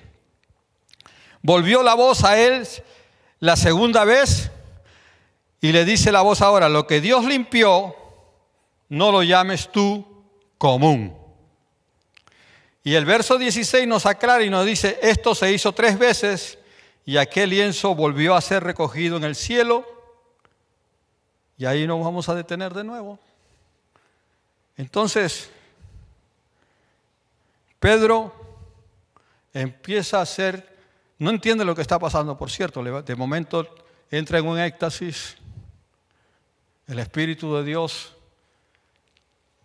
volvió la voz a él la segunda vez y le dice la voz ahora, lo que Dios limpió, no lo llames tú común. Y el verso 16 nos aclara y nos dice, esto se hizo 3 veces y aquel lienzo volvió a ser recogido en el cielo. Y ahí nos vamos a detener de nuevo. Entonces, Pedro empieza a hacer, no entiende lo que está pasando, por cierto, de momento entra en un éxtasis, el Espíritu de Dios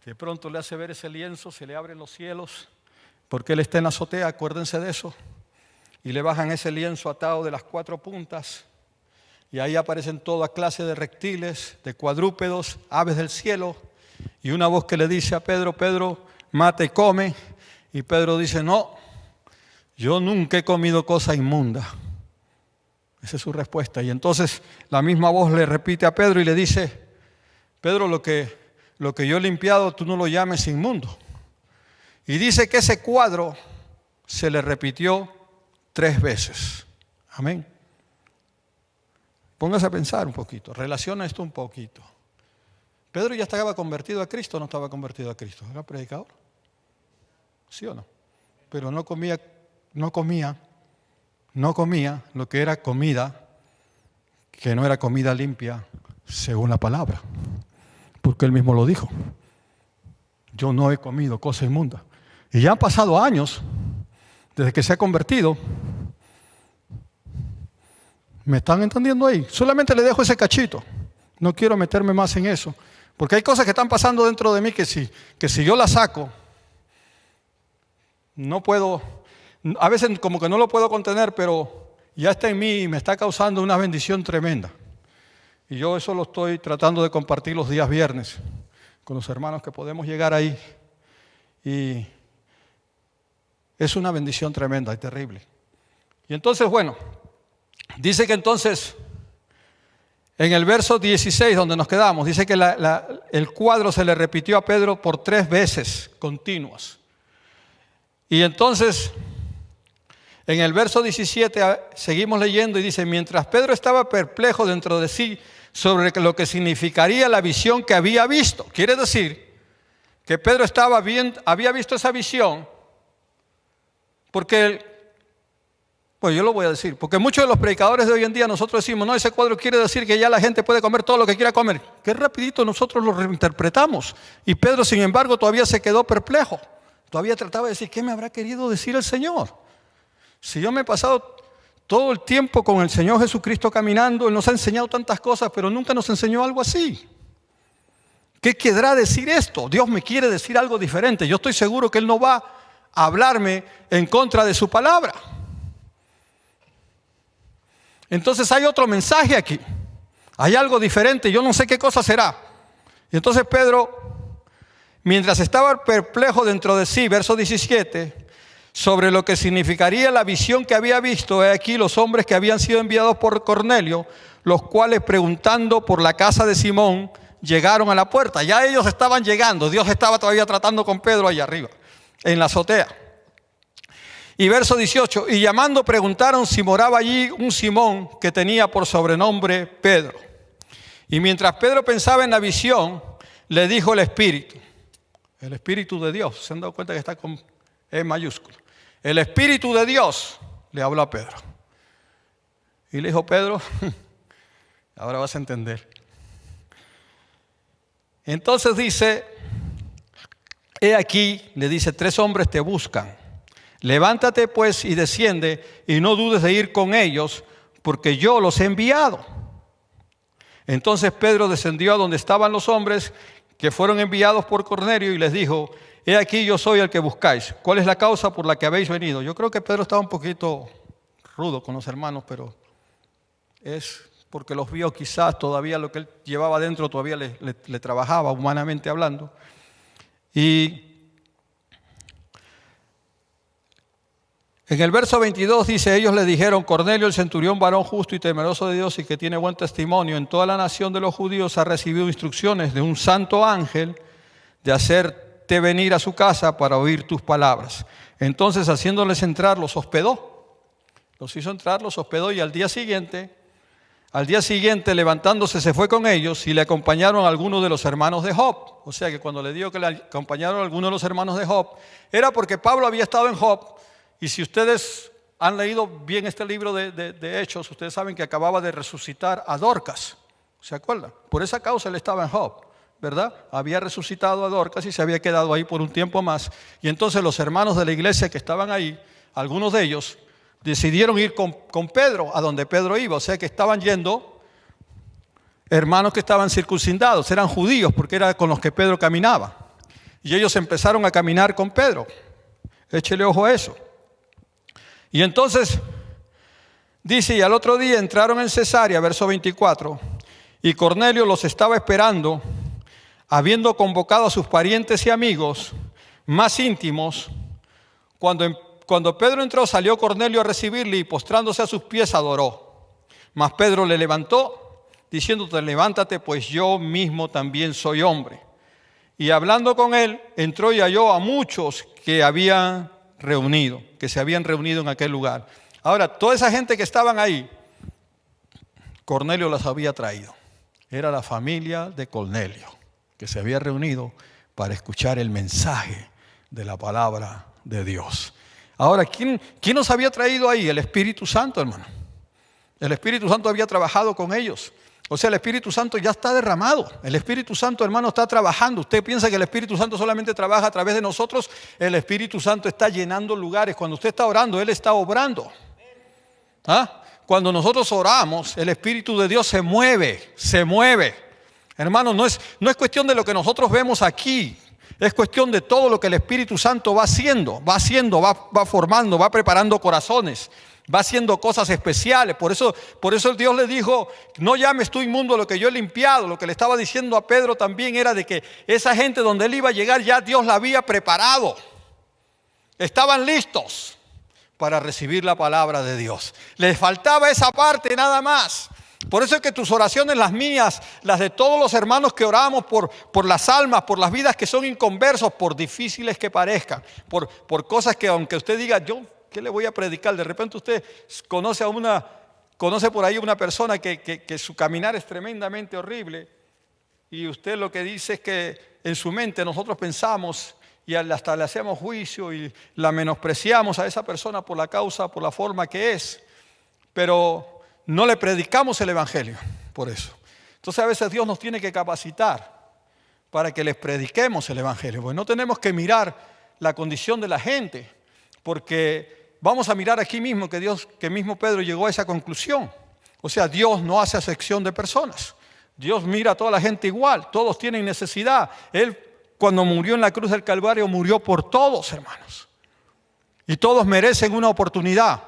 De pronto le hace ver ese lienzo, se le abren los cielos, porque él está en la azotea, acuérdense de eso. Y le bajan ese lienzo atado de las 4 puntas. Y ahí aparecen toda clase de reptiles, de cuadrúpedos, aves del cielo. Y una voz que le dice a Pedro, Pedro, mata y come. Y Pedro dice, no, yo nunca he comido cosa inmunda. Esa es su respuesta. Y entonces la misma voz le repite a Pedro y le dice, Pedro, lo que yo he limpiado, tú no lo llames inmundo. Y dice que ese cuadro se le repitió 3 veces. Amén. Póngase a pensar un poquito, relaciona esto un poquito. Pedro ya estaba convertido a Cristo o no estaba convertido a Cristo. ¿Era predicador? ¿Sí o no? Pero no comía lo que era comida, que no era comida limpia según la palabra. Porque él mismo lo dijo. Yo no he comido cosa inmunda. Y ya han pasado años desde que se ha convertido. ¿Me están entendiendo ahí? Solamente le dejo ese cachito. No quiero meterme más en eso. Porque hay cosas que están pasando dentro de mí que si yo las saco, no puedo, a veces como que no lo puedo contener, pero ya está en mí y me está causando una bendición tremenda. Y yo eso lo estoy tratando de compartir los días viernes con los hermanos que podemos llegar ahí. Y es una bendición tremenda y terrible. Y entonces, bueno, dice que entonces, en el verso 16 donde nos quedamos, dice que el cuadro se le repitió a Pedro por 3 veces continuas. Y entonces, en el verso 17 seguimos leyendo y dice, mientras Pedro estaba perplejo dentro de sí sobre lo que significaría la visión que había visto. Quiere decir que Pedro había visto esa visión porque, pues yo lo voy a decir, porque muchos de los predicadores de hoy en día nosotros decimos, no, ese cuadro quiere decir que ya la gente puede comer todo lo que quiera comer. Qué rapidito nosotros lo reinterpretamos. Y Pedro, sin embargo, todavía se quedó perplejo. Todavía trataba de decir, ¿qué me habrá querido decir el Señor? Si yo me he pasado todo el tiempo con el Señor Jesucristo caminando, Él nos ha enseñado tantas cosas, pero nunca nos enseñó algo así. ¿Qué querrá decir esto? Dios me quiere decir algo diferente. Yo estoy seguro que Él no va a hablarme en contra de su palabra. Entonces hay otro mensaje aquí. Hay algo diferente. Yo no sé qué cosa será. Y entonces Pedro, mientras estaba perplejo dentro de sí, verso 17, sobre lo que significaría la visión que había visto, he aquí los hombres que habían sido enviados por Cornelio, los cuales preguntando por la casa de Simón, llegaron a la puerta. Ya ellos estaban llegando. Dios estaba todavía tratando con Pedro allá arriba, en la azotea. Y verso 18, y llamando preguntaron si moraba allí un Simón que tenía por sobrenombre Pedro. Y mientras Pedro pensaba en la visión, le dijo el Espíritu de Dios. ¿Se han dado cuenta que está con E mayúscula? El Espíritu de Dios le habló a Pedro. Y le dijo, Pedro, ahora vas a entender. Entonces dice, he aquí, le dice, 3 hombres te buscan. Levántate pues y desciende y no dudes de ir con ellos, porque yo los he enviado. Entonces Pedro descendió a donde estaban los hombres que fueron enviados por Cornelio y les dijo, he aquí yo soy el que buscáis. ¿Cuál es la causa por la que habéis venido? Yo creo que Pedro estaba un poquito rudo con los hermanos, pero es porque los vio quizás todavía lo que él llevaba dentro todavía le trabajaba humanamente hablando. Y en el verso 22 dice, ellos le dijeron, Cornelio, el centurión, varón justo y temeroso de Dios y que tiene buen testimonio en toda la nación de los judíos, ha recibido instrucciones de un santo ángel de hacerte venir a su casa para oír tus palabras. Entonces, haciéndoles entrar, los hospedó. Los hizo entrar, los hospedó y al día siguiente, levantándose, se fue con ellos y le acompañaron algunos de los hermanos de Job. O sea que cuando le digo que le acompañaron algunos de los hermanos de Job, era porque Pablo había estado en Job. Y si ustedes han leído bien este libro de Hechos, ustedes saben que acababa de resucitar a Dorcas. ¿Se acuerdan? Por esa causa él estaba en Job, ¿verdad? Había resucitado a Dorcas y se había quedado ahí por un tiempo más. Y entonces los hermanos de la iglesia que estaban ahí, algunos de ellos, decidieron ir con Pedro a donde Pedro iba. O sea que estaban yendo hermanos que estaban circuncidados, eran judíos porque era con los que Pedro caminaba. Y ellos empezaron a caminar con Pedro. Échele ojo a eso. Y entonces dice, y al otro día entraron en Cesarea, verso 24, y Cornelio los estaba esperando, habiendo convocado a sus parientes y amigos más íntimos. Cuando Pedro entró, salió Cornelio a recibirle y postrándose a sus pies adoró. Mas Pedro le levantó, diciéndote, levántate, pues yo mismo también soy hombre. Y hablando con él, entró y halló a muchos que se habían reunido en aquel lugar. Ahora, toda esa gente que estaban ahí, Cornelio las había traído. Era la familia de Cornelio, que se había reunido para escuchar el mensaje de la palabra de Dios. Ahora, ¿quién nos había traído ahí? El Espíritu Santo, hermano. El Espíritu Santo había trabajado con ellos. O sea, el Espíritu Santo ya está derramado. El Espíritu Santo, hermano, está trabajando. Usted piensa que el Espíritu Santo solamente trabaja a través de nosotros. El Espíritu Santo está llenando lugares. Cuando usted está orando, Él está obrando. ¿Ah? Cuando nosotros oramos, el Espíritu de Dios se mueve. Hermano, no es cuestión de lo que nosotros vemos aquí. Es cuestión de todo lo que el Espíritu Santo va haciendo, va formando, va preparando corazones. Va haciendo cosas especiales. Por eso Dios le dijo, no llames tú inmundo lo que yo he limpiado. Lo que le estaba diciendo a Pedro también era de que esa gente donde él iba a llegar ya Dios la había preparado. Estaban listos para recibir la palabra de Dios. Les faltaba esa parte nada más. Por eso es que tus oraciones, las mías, las de todos los hermanos que oramos por las almas, por las vidas que son inconversos, por difíciles que parezcan, por cosas que aunque usted diga, ¿qué le voy a predicar? De repente usted conoce por ahí una persona que su caminar es tremendamente horrible y usted lo que dice es que en su mente nosotros pensamos y hasta le hacemos juicio y la menospreciamos a esa persona por la causa, por la forma que es, pero no le predicamos el Evangelio por eso. Entonces a veces Dios nos tiene que capacitar para que les prediquemos el Evangelio, porque no tenemos que mirar la condición de la gente, porque vamos a mirar aquí mismo que mismo Pedro llegó a esa conclusión. O sea, Dios no hace acepción de personas. Dios mira a toda la gente igual, todos tienen necesidad. Él cuando murió en la cruz del Calvario murió por todos, hermanos. Y todos merecen una oportunidad.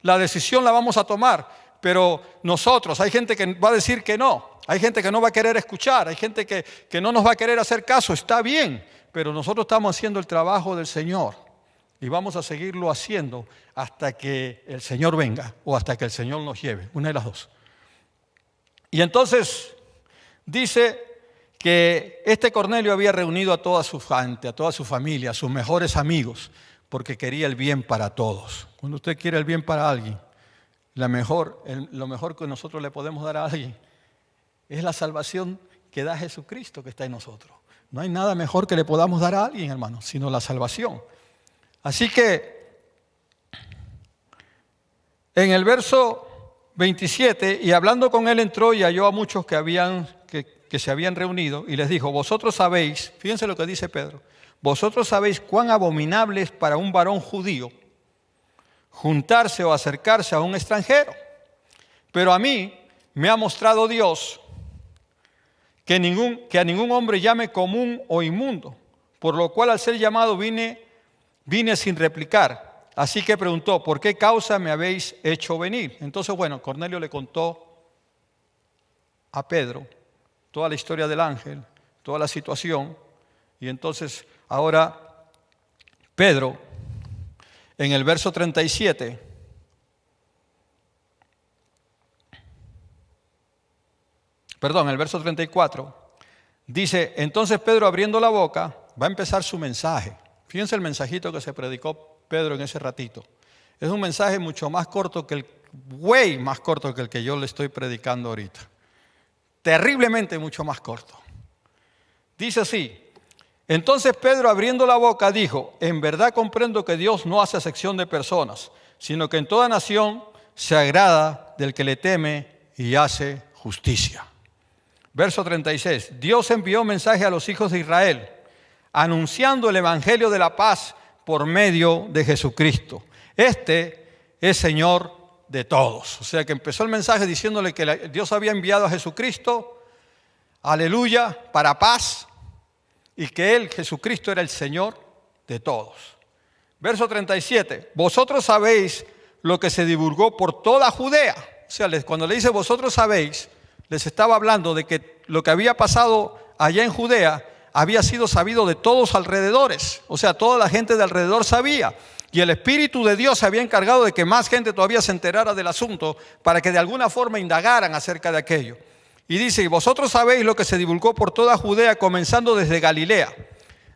La decisión la vamos a tomar, pero nosotros, hay gente que va a decir que no. Hay gente que no va a querer escuchar, hay gente que no nos va a querer hacer caso. Está bien, pero nosotros estamos haciendo el trabajo del Señor. Y vamos a seguirlo haciendo hasta que el Señor venga o hasta que el Señor nos lleve, una de las dos. Y entonces dice que este Cornelio había reunido a toda su gente, a toda su familia, a sus mejores amigos, porque quería el bien para todos. Cuando usted quiere el bien para alguien, lo mejor que nosotros le podemos dar a alguien es la salvación que da Jesucristo que está en nosotros. No hay nada mejor que le podamos dar a alguien, hermano, sino la salvación. Así que en el verso 27, y hablando con él entró y halló a muchos que se habían reunido y les dijo, vosotros sabéis, fíjense lo que dice Pedro, vosotros sabéis cuán abominable es para un varón judío juntarse o acercarse a un extranjero, pero a mí me ha mostrado Dios que a ningún hombre llame común o inmundo, por lo cual al ser llamado vine sin replicar. Así que preguntó, ¿por qué causa me habéis hecho venir? Entonces, Cornelio le contó a Pedro toda la historia del ángel, toda la situación. Y entonces, ahora, Pedro, en el verso 37, el verso 34, dice, entonces Pedro abriendo la boca, va a empezar su mensaje. Fíjense el mensajito que se predicó Pedro en ese ratito. Es un mensaje mucho más corto más corto que el que yo le estoy predicando ahorita. Terriblemente mucho más corto. Dice así, entonces Pedro abriendo la boca dijo, en verdad comprendo que Dios no hace acepción de personas, sino que en toda nación se agrada del que le teme y hace justicia. Verso 36, Dios envió mensaje a los hijos de Israel, anunciando el evangelio de la paz por medio de Jesucristo. Este es Señor de todos. O sea que empezó el mensaje diciéndole que Dios había enviado a Jesucristo, aleluya, para paz. y que Él, Jesucristo, era el Señor de todos. Verso 37, vosotros sabéis lo que se divulgó por toda Judea. O sea, cuando le dice vosotros sabéis, les estaba hablando de que lo que había pasado allá en Judea había sido sabido de todos alrededores. O sea, toda la gente de alrededor sabía. Y el Espíritu de Dios se había encargado de que más gente todavía se enterara del asunto para que de alguna forma indagaran acerca de aquello. Y dice, y vosotros sabéis lo que se divulgó por toda Judea, comenzando desde Galilea,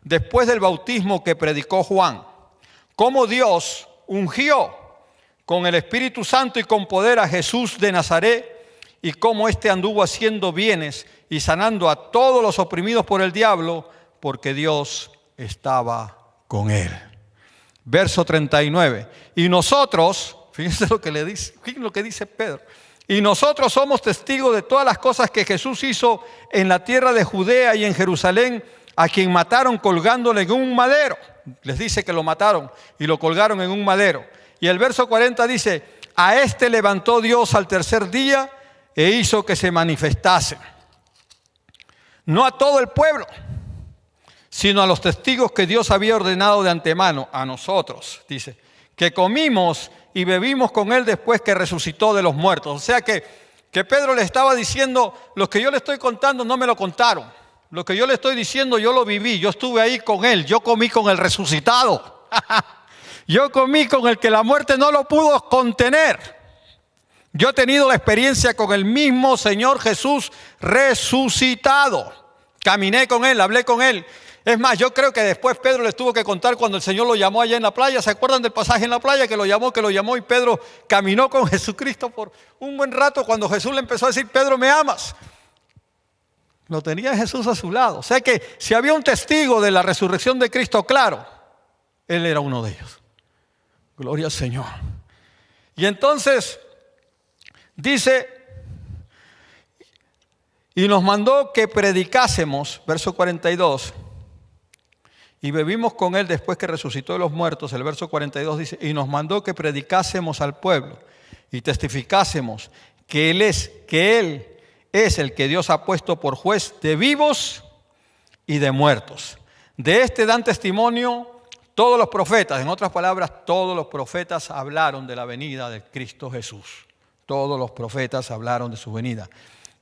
después del bautismo que predicó Juan, cómo Dios ungió con el Espíritu Santo y con poder a Jesús de Nazaret, y cómo éste anduvo haciendo bienes y sanando a todos los oprimidos por el diablo, porque Dios estaba con él. Verso 39. Y nosotros, fíjense lo que le dice, fíjense lo que dice Pedro. Y nosotros somos testigos de todas las cosas que Jesús hizo en la tierra de Judea y en Jerusalén, a quien mataron colgándole en un madero. Les dice que lo mataron y lo colgaron en un madero. Y el verso 40 dice, a este levantó Dios al tercer día e hizo que se manifestase. No a todo el pueblo, sino a los testigos que Dios había ordenado de antemano, a nosotros, dice, que comimos y bebimos con él después que resucitó de los muertos. O sea que Pedro le estaba diciendo, lo que yo le estoy contando no me lo contaron. Lo que yo le estoy diciendo yo lo viví, yo estuve ahí con él, yo comí con el resucitado. Yo comí con el que la muerte no lo pudo contener. Yo he tenido la experiencia con el mismo Señor Jesús resucitado. Caminé con él, hablé con él. Es más, yo creo que después Pedro les tuvo que contar cuando el Señor lo llamó allá en la playa. ¿Se acuerdan del pasaje en la playa que lo llamó y Pedro caminó con Jesucristo por un buen rato cuando Jesús le empezó a decir, Pedro, ¿me amas? Lo tenía Jesús a su lado. O sea que si había un testigo de la resurrección de Cristo, claro, él era uno de ellos. Gloria al Señor. Y entonces dice, y nos mandó que predicásemos, verso 42, y bebimos con él después que resucitó de los muertos. El verso 42 dice, y nos mandó que predicásemos al pueblo y testificásemos que él es el que Dios ha puesto por juez de vivos y de muertos. De este dan testimonio todos los profetas. En otras palabras, todos los profetas hablaron de la venida de Cristo Jesús. Todos los profetas hablaron de su venida.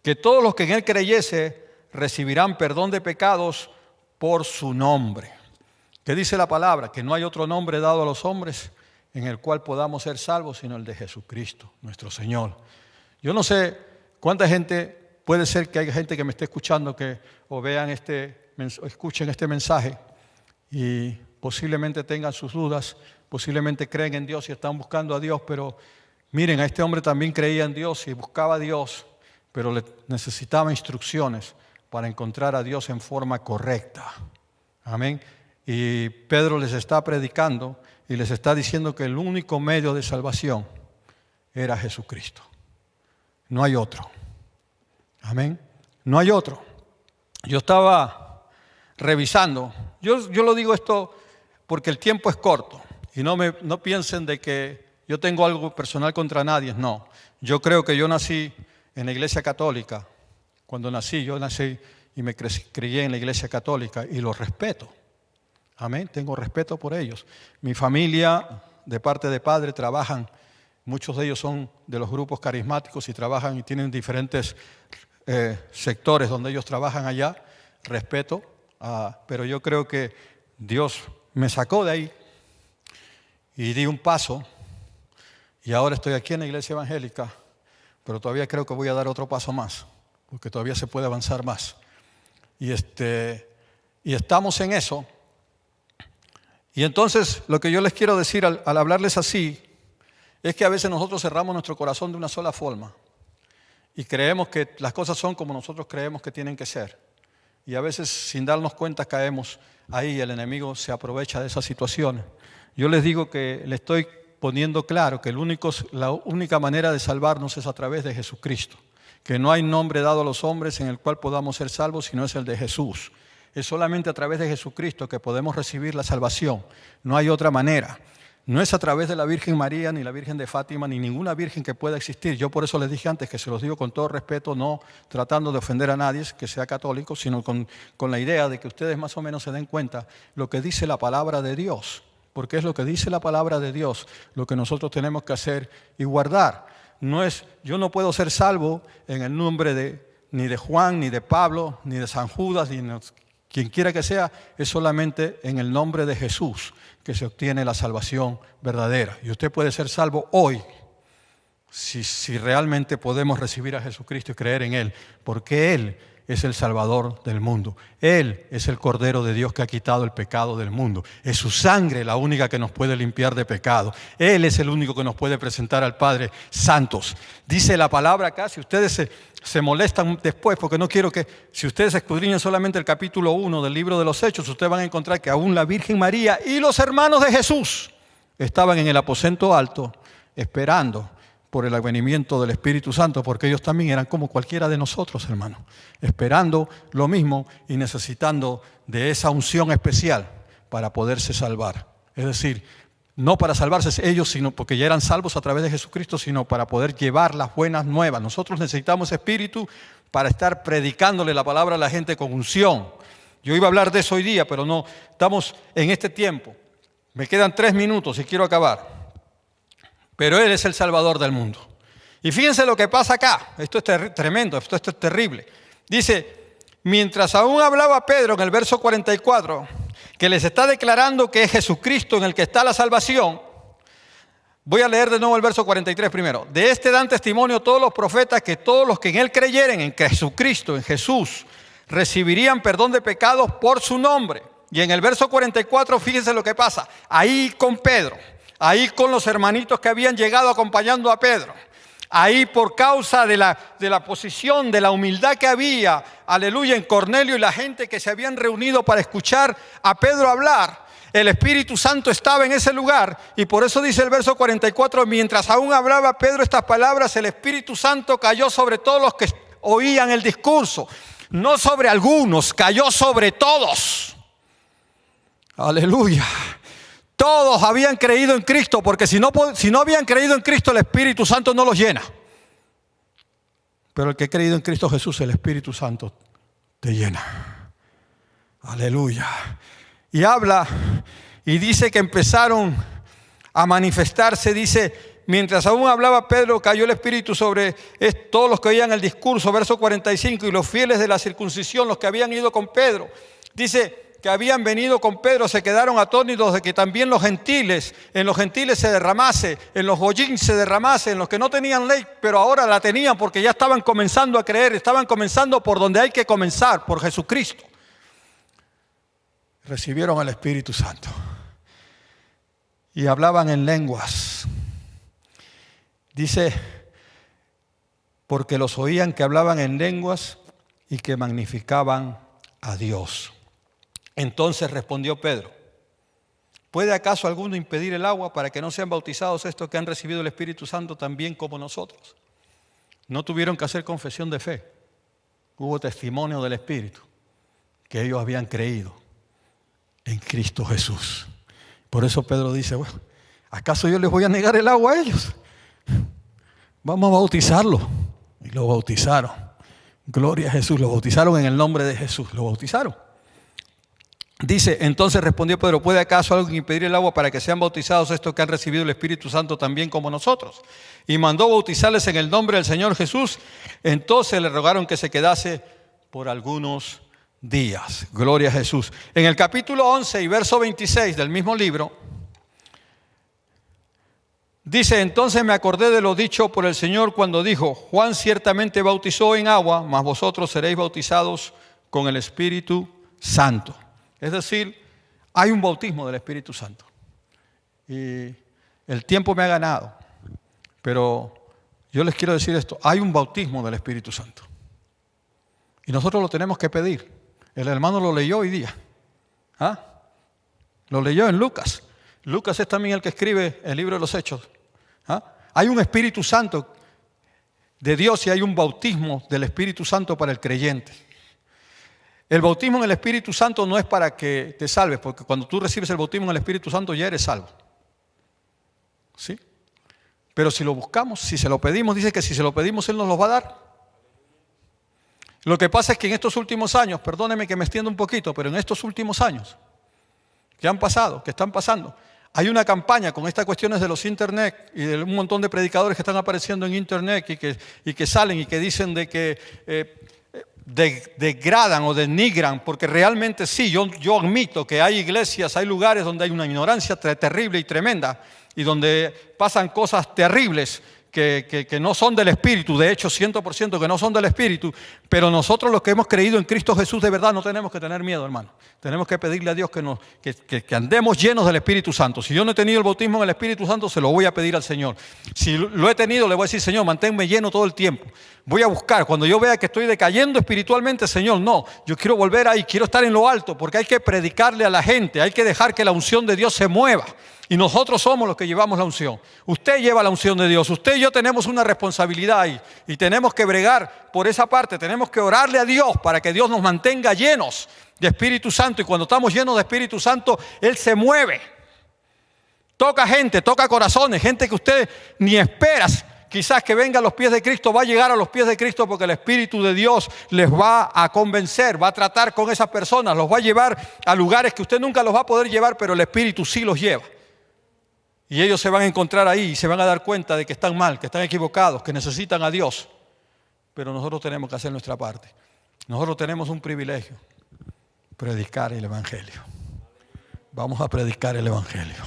Que todos los que en él creyese recibirán perdón de pecados por su nombre. ¿Qué dice la palabra? Que no hay otro nombre dado a los hombres en el cual podamos ser salvos sino el de Jesucristo, nuestro Señor. Yo no sé cuánta gente, puede ser que haya gente que me esté escuchando que o vean escuchen este mensaje y posiblemente tengan sus dudas, posiblemente creen en Dios y están buscando a Dios, pero miren, a este hombre también creía en Dios y buscaba a Dios, pero le necesitaba instrucciones para encontrar a Dios en forma correcta. Amén. Y Pedro les está predicando y les está diciendo que el único medio de salvación era Jesucristo. No hay otro. Amén. No hay otro. Yo estaba revisando. Yo lo digo esto porque el tiempo es corto. Y no piensen de que yo tengo algo personal contra nadie. No. Yo creo que yo nací en la iglesia católica. Cuando nací, yo nací y me crié en la iglesia católica y lo respeto. Amén, tengo respeto por ellos. Mi familia, de parte de padre, trabajan, muchos de ellos son de los grupos carismáticos y trabajan y tienen diferentes sectores donde ellos trabajan allá. Respeto, pero yo creo que Dios me sacó de ahí y di un paso y ahora estoy aquí en la iglesia evangélica, pero todavía creo que voy a dar otro paso más, porque todavía se puede avanzar más. Y estamos en eso. Y entonces lo que yo les quiero decir al hablarles así es que a veces nosotros cerramos nuestro corazón de una sola forma y creemos que las cosas son como nosotros creemos que tienen que ser. Y a veces sin darnos cuenta caemos ahí y el enemigo se aprovecha de esas situaciones. Yo les digo que le estoy poniendo claro que la única manera de salvarnos es a través de Jesucristo. Que no hay nombre dado a los hombres en el cual podamos ser salvos sino es el de Jesús. Es solamente a través de Jesucristo que podemos recibir la salvación. No hay otra manera. No es a través de la Virgen María, ni la Virgen de Fátima, ni ninguna virgen que pueda existir. Yo por eso les dije antes que se los digo con todo respeto, no tratando de ofender a nadie que sea católico, sino con la idea de que ustedes más o menos se den cuenta lo que dice la palabra de Dios. Porque es lo que dice la palabra de Dios lo que nosotros tenemos que hacer y guardar. Yo no puedo ser salvo en el nombre ni de Juan, ni de Pablo, ni de San Judas, ni de quien quiera que sea, es solamente en el nombre de Jesús que se obtiene la salvación verdadera. Y usted puede ser salvo hoy, si realmente podemos recibir a Jesucristo y creer en Él, porque Él es el Salvador del mundo. Él es el Cordero de Dios que ha quitado el pecado del mundo. Es su sangre la única que nos puede limpiar de pecado. Él es el único que nos puede presentar al Padre santos. Dice la palabra acá, si ustedes se molestan después, porque no quiero que, si ustedes escudriñan solamente el capítulo 1 del libro de los Hechos, ustedes van a encontrar que aún la Virgen María y los hermanos de Jesús estaban en el aposento alto esperando por el advenimiento del Espíritu Santo, porque ellos también eran como cualquiera de nosotros, hermanos, esperando lo mismo y necesitando de esa unción especial para poderse salvar. Es decir, no para salvarse ellos, sino porque ya eran salvos a través de Jesucristo, sino para poder llevar las buenas nuevas. Nosotros necesitamos espíritu para estar predicándole la palabra a la gente con unción. Yo iba a hablar de eso hoy día, pero no, estamos en este tiempo. Me quedan 3 minutos y quiero acabar. Pero Él es el Salvador del mundo. Y fíjense lo que pasa acá. Esto es tremendo, esto es terrible. Dice, mientras aún hablaba Pedro en el verso 44, que les está declarando que es Jesucristo en el que está la salvación. Voy a leer de nuevo el verso 43 primero. De este dan testimonio todos los profetas que todos los que en Él creyeren, en Jesucristo, en Jesús, recibirían perdón de pecados por su nombre. Y en el verso 44, fíjense lo que pasa. Ahí con Pedro. Ahí con los hermanitos que habían llegado acompañando a Pedro. Ahí por causa de la posición, de la humildad que había, aleluya, en Cornelio y la gente que se habían reunido para escuchar a Pedro hablar, el Espíritu Santo estaba en ese lugar. Y por eso dice el verso 44, mientras aún hablaba Pedro estas palabras, el Espíritu Santo cayó sobre todos los que oían el discurso. No sobre algunos, cayó sobre todos. Aleluya. Todos habían creído en Cristo, porque si no habían creído en Cristo, el Espíritu Santo no los llena. Pero el que ha creído en Cristo Jesús, el Espíritu Santo te llena. Aleluya. Y habla y dice que empezaron a manifestarse, dice, mientras aún hablaba Pedro, cayó el Espíritu sobre todos los que oían el discurso, verso 45, y los fieles de la circuncisión, los que habían ido con Pedro. Dice que habían venido con Pedro, se quedaron atónitos de que también en los gentiles se derramase, en los goyín se derramase, en los que no tenían ley, pero ahora la tenían porque ya estaban comenzando a creer, estaban comenzando por donde hay que comenzar, por Jesucristo. Recibieron al Espíritu Santo y hablaban en lenguas. Dice, porque los oían que hablaban en lenguas y que magnificaban a Dios. Entonces respondió Pedro, ¿puede acaso alguno impedir el agua para que no sean bautizados estos que han recibido el Espíritu Santo también como nosotros? No tuvieron que hacer confesión de fe. Hubo testimonio del Espíritu, que ellos habían creído en Cristo Jesús. Por eso Pedro dice, bueno, ¿acaso yo les voy a negar el agua a ellos? Vamos a bautizarlo. Y lo bautizaron. Gloria a Jesús, lo bautizaron en el nombre de Jesús, lo bautizaron. Dice, entonces respondió Pedro, ¿puede acaso alguien impedir el agua para que sean bautizados estos que han recibido el Espíritu Santo también como nosotros? Y mandó bautizarles en el nombre del Señor Jesús. Entonces le rogaron que se quedase por algunos días. Gloria a Jesús. En el capítulo 11 y verso 26 del mismo libro, dice, entonces me acordé de lo dicho por el Señor cuando dijo, Juan ciertamente bautizó en agua, mas vosotros seréis bautizados con el Espíritu Santo. Es decir, hay un bautismo del Espíritu Santo. Y el tiempo me ha ganado. Pero yo les quiero decir esto, hay un bautismo del Espíritu Santo. Y nosotros lo tenemos que pedir. El hermano lo leyó hoy día. ¿Ah? Lo leyó en Lucas. Lucas es también el que escribe el libro de los Hechos. ¿Ah? Hay un Espíritu Santo de Dios y hay un bautismo del Espíritu Santo para el creyente. El bautismo en el Espíritu Santo no es para que te salves, porque cuando tú recibes el bautismo en el Espíritu Santo ya eres salvo. ¿Sí? Pero si lo buscamos, si se lo pedimos, dice que si se lo pedimos Él nos los va a dar. Lo que pasa es que en estos últimos años, perdóneme que me extienda un poquito, pero en estos últimos años que han pasado, que están pasando, hay una campaña con estas cuestiones de los internet y de un montón de predicadores que están apareciendo en internet y que salen y que dicen de que degradan o denigran, porque realmente sí, yo admito que hay iglesias, hay lugares donde hay una ignorancia terrible y tremenda y donde pasan cosas terribles que no son del Espíritu, de hecho 100% que no son del Espíritu, pero nosotros los que hemos creído en Cristo Jesús de verdad no tenemos que tener miedo, hermano. Tenemos que pedirle a Dios que andemos llenos del Espíritu Santo. Si yo no he tenido el bautismo en el Espíritu Santo, se lo voy a pedir al Señor. Si lo he tenido, le voy a decir, Señor, manténme lleno todo el tiempo. Voy a buscar, cuando yo vea que estoy decayendo espiritualmente, Señor, no, yo quiero volver ahí, quiero estar en lo alto, porque hay que predicarle a la gente, hay que dejar que la unción de Dios se mueva. Y nosotros somos los que llevamos la unción. Usted lleva la unción de Dios. Usted y yo tenemos una responsabilidad ahí. Y tenemos que bregar por esa parte. Tenemos que orarle a Dios para que Dios nos mantenga llenos de Espíritu Santo. Y cuando estamos llenos de Espíritu Santo, Él se mueve. Toca gente, toca corazones. Gente que usted ni esperas. Quizás que venga a los pies de Cristo, va a llegar a los pies de Cristo porque el Espíritu de Dios les va a convencer, va a tratar con esas personas, los va a llevar a lugares que usted nunca los va a poder llevar, pero el Espíritu sí los lleva. Y ellos se van a encontrar ahí y se van a dar cuenta de que están mal, que están equivocados, que necesitan a Dios. Pero nosotros tenemos que hacer nuestra parte. Nosotros tenemos un privilegio, predicar el Evangelio. Vamos a predicar el Evangelio.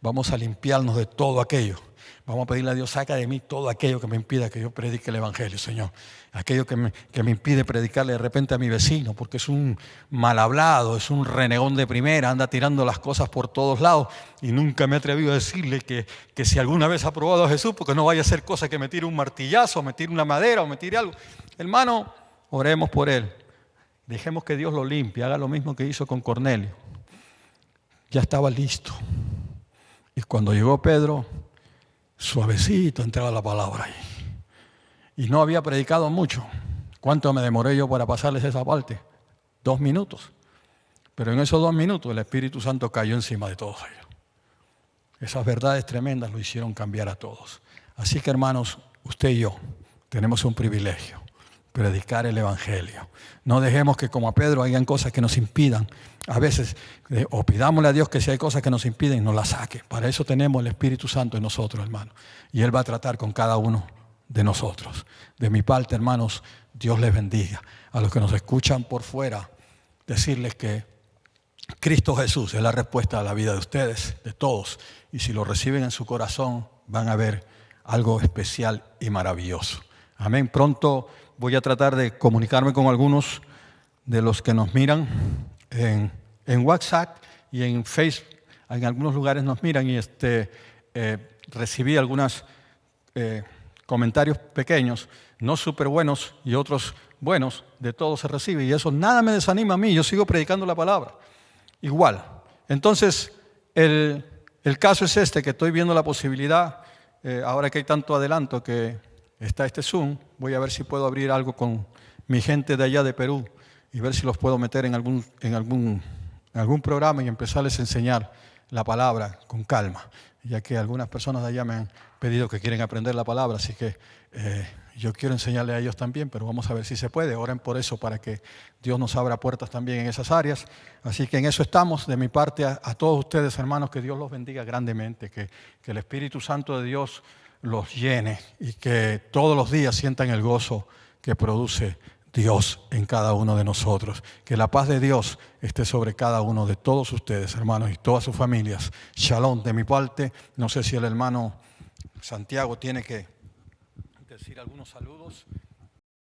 Vamos a limpiarnos de todo aquello. Vamos a pedirle a Dios, saca de mí todo aquello que me impida que yo predique el Evangelio, Señor. Aquello que me impide predicarle de repente a mi vecino, porque es un mal hablado, es un renegón de primera, anda tirando las cosas por todos lados y nunca me he atrevido a decirle que si alguna vez ha probado a Jesús, porque no vaya a hacer cosa que me tire un martillazo, o me tire una madera o me tire algo. Hermano, oremos por él. Dejemos que Dios lo limpie, haga lo mismo que hizo con Cornelio. Ya estaba listo. Y cuando llegó Pedro, suavecito entraba la palabra ahí. Y no había predicado mucho. ¿Cuánto me demoré yo para pasarles esa parte? 2 minutos. Pero en esos 2 minutos el Espíritu Santo cayó encima de todos ellos. Esas verdades tremendas lo hicieron cambiar a todos. Así que, hermanos, usted y yo tenemos un privilegio: predicar el Evangelio. No dejemos que como a Pedro hayan cosas que nos impidan. A veces, o pidámosle a Dios que si hay cosas que nos impiden, nos las saque. Para eso tenemos el Espíritu Santo en nosotros, hermano. Y Él va a tratar con cada uno de nosotros. De mi parte, hermanos, Dios les bendiga. A los que nos escuchan por fuera, decirles que Cristo Jesús es la respuesta a la vida de ustedes, de todos. Y si lo reciben en su corazón, van a ver algo especial y maravilloso. Amén. Pronto voy a tratar de comunicarme con algunos de los que nos miran en WhatsApp y en Facebook. En algunos lugares nos miran y recibí algunos comentarios pequeños, no súper buenos y otros buenos. De todo se recibe y eso nada me desanima a mí. Yo sigo predicando la palabra igual. Entonces el caso es que estoy viendo la posibilidad, ahora que hay tanto adelanto que está este Zoom, voy a ver si puedo abrir algo con mi gente de allá de Perú y ver si los puedo meter en algún programa y empezarles a enseñar la palabra con calma, ya que algunas personas de allá me han pedido que quieren aprender la palabra, así que yo quiero enseñarle a ellos también, pero vamos a ver si se puede. Oren por eso para que Dios nos abra puertas también en esas áreas. Así que en eso estamos. De mi parte a todos ustedes, hermanos, que Dios los bendiga grandemente, que el Espíritu Santo de Dios los llene y que todos los días sientan el gozo que produce Dios en cada uno de nosotros. Que la paz de Dios esté sobre cada uno de todos ustedes, hermanos, y todas sus familias. Shalom. De mi parte, no sé si el hermano Santiago tiene que decir algunos saludos.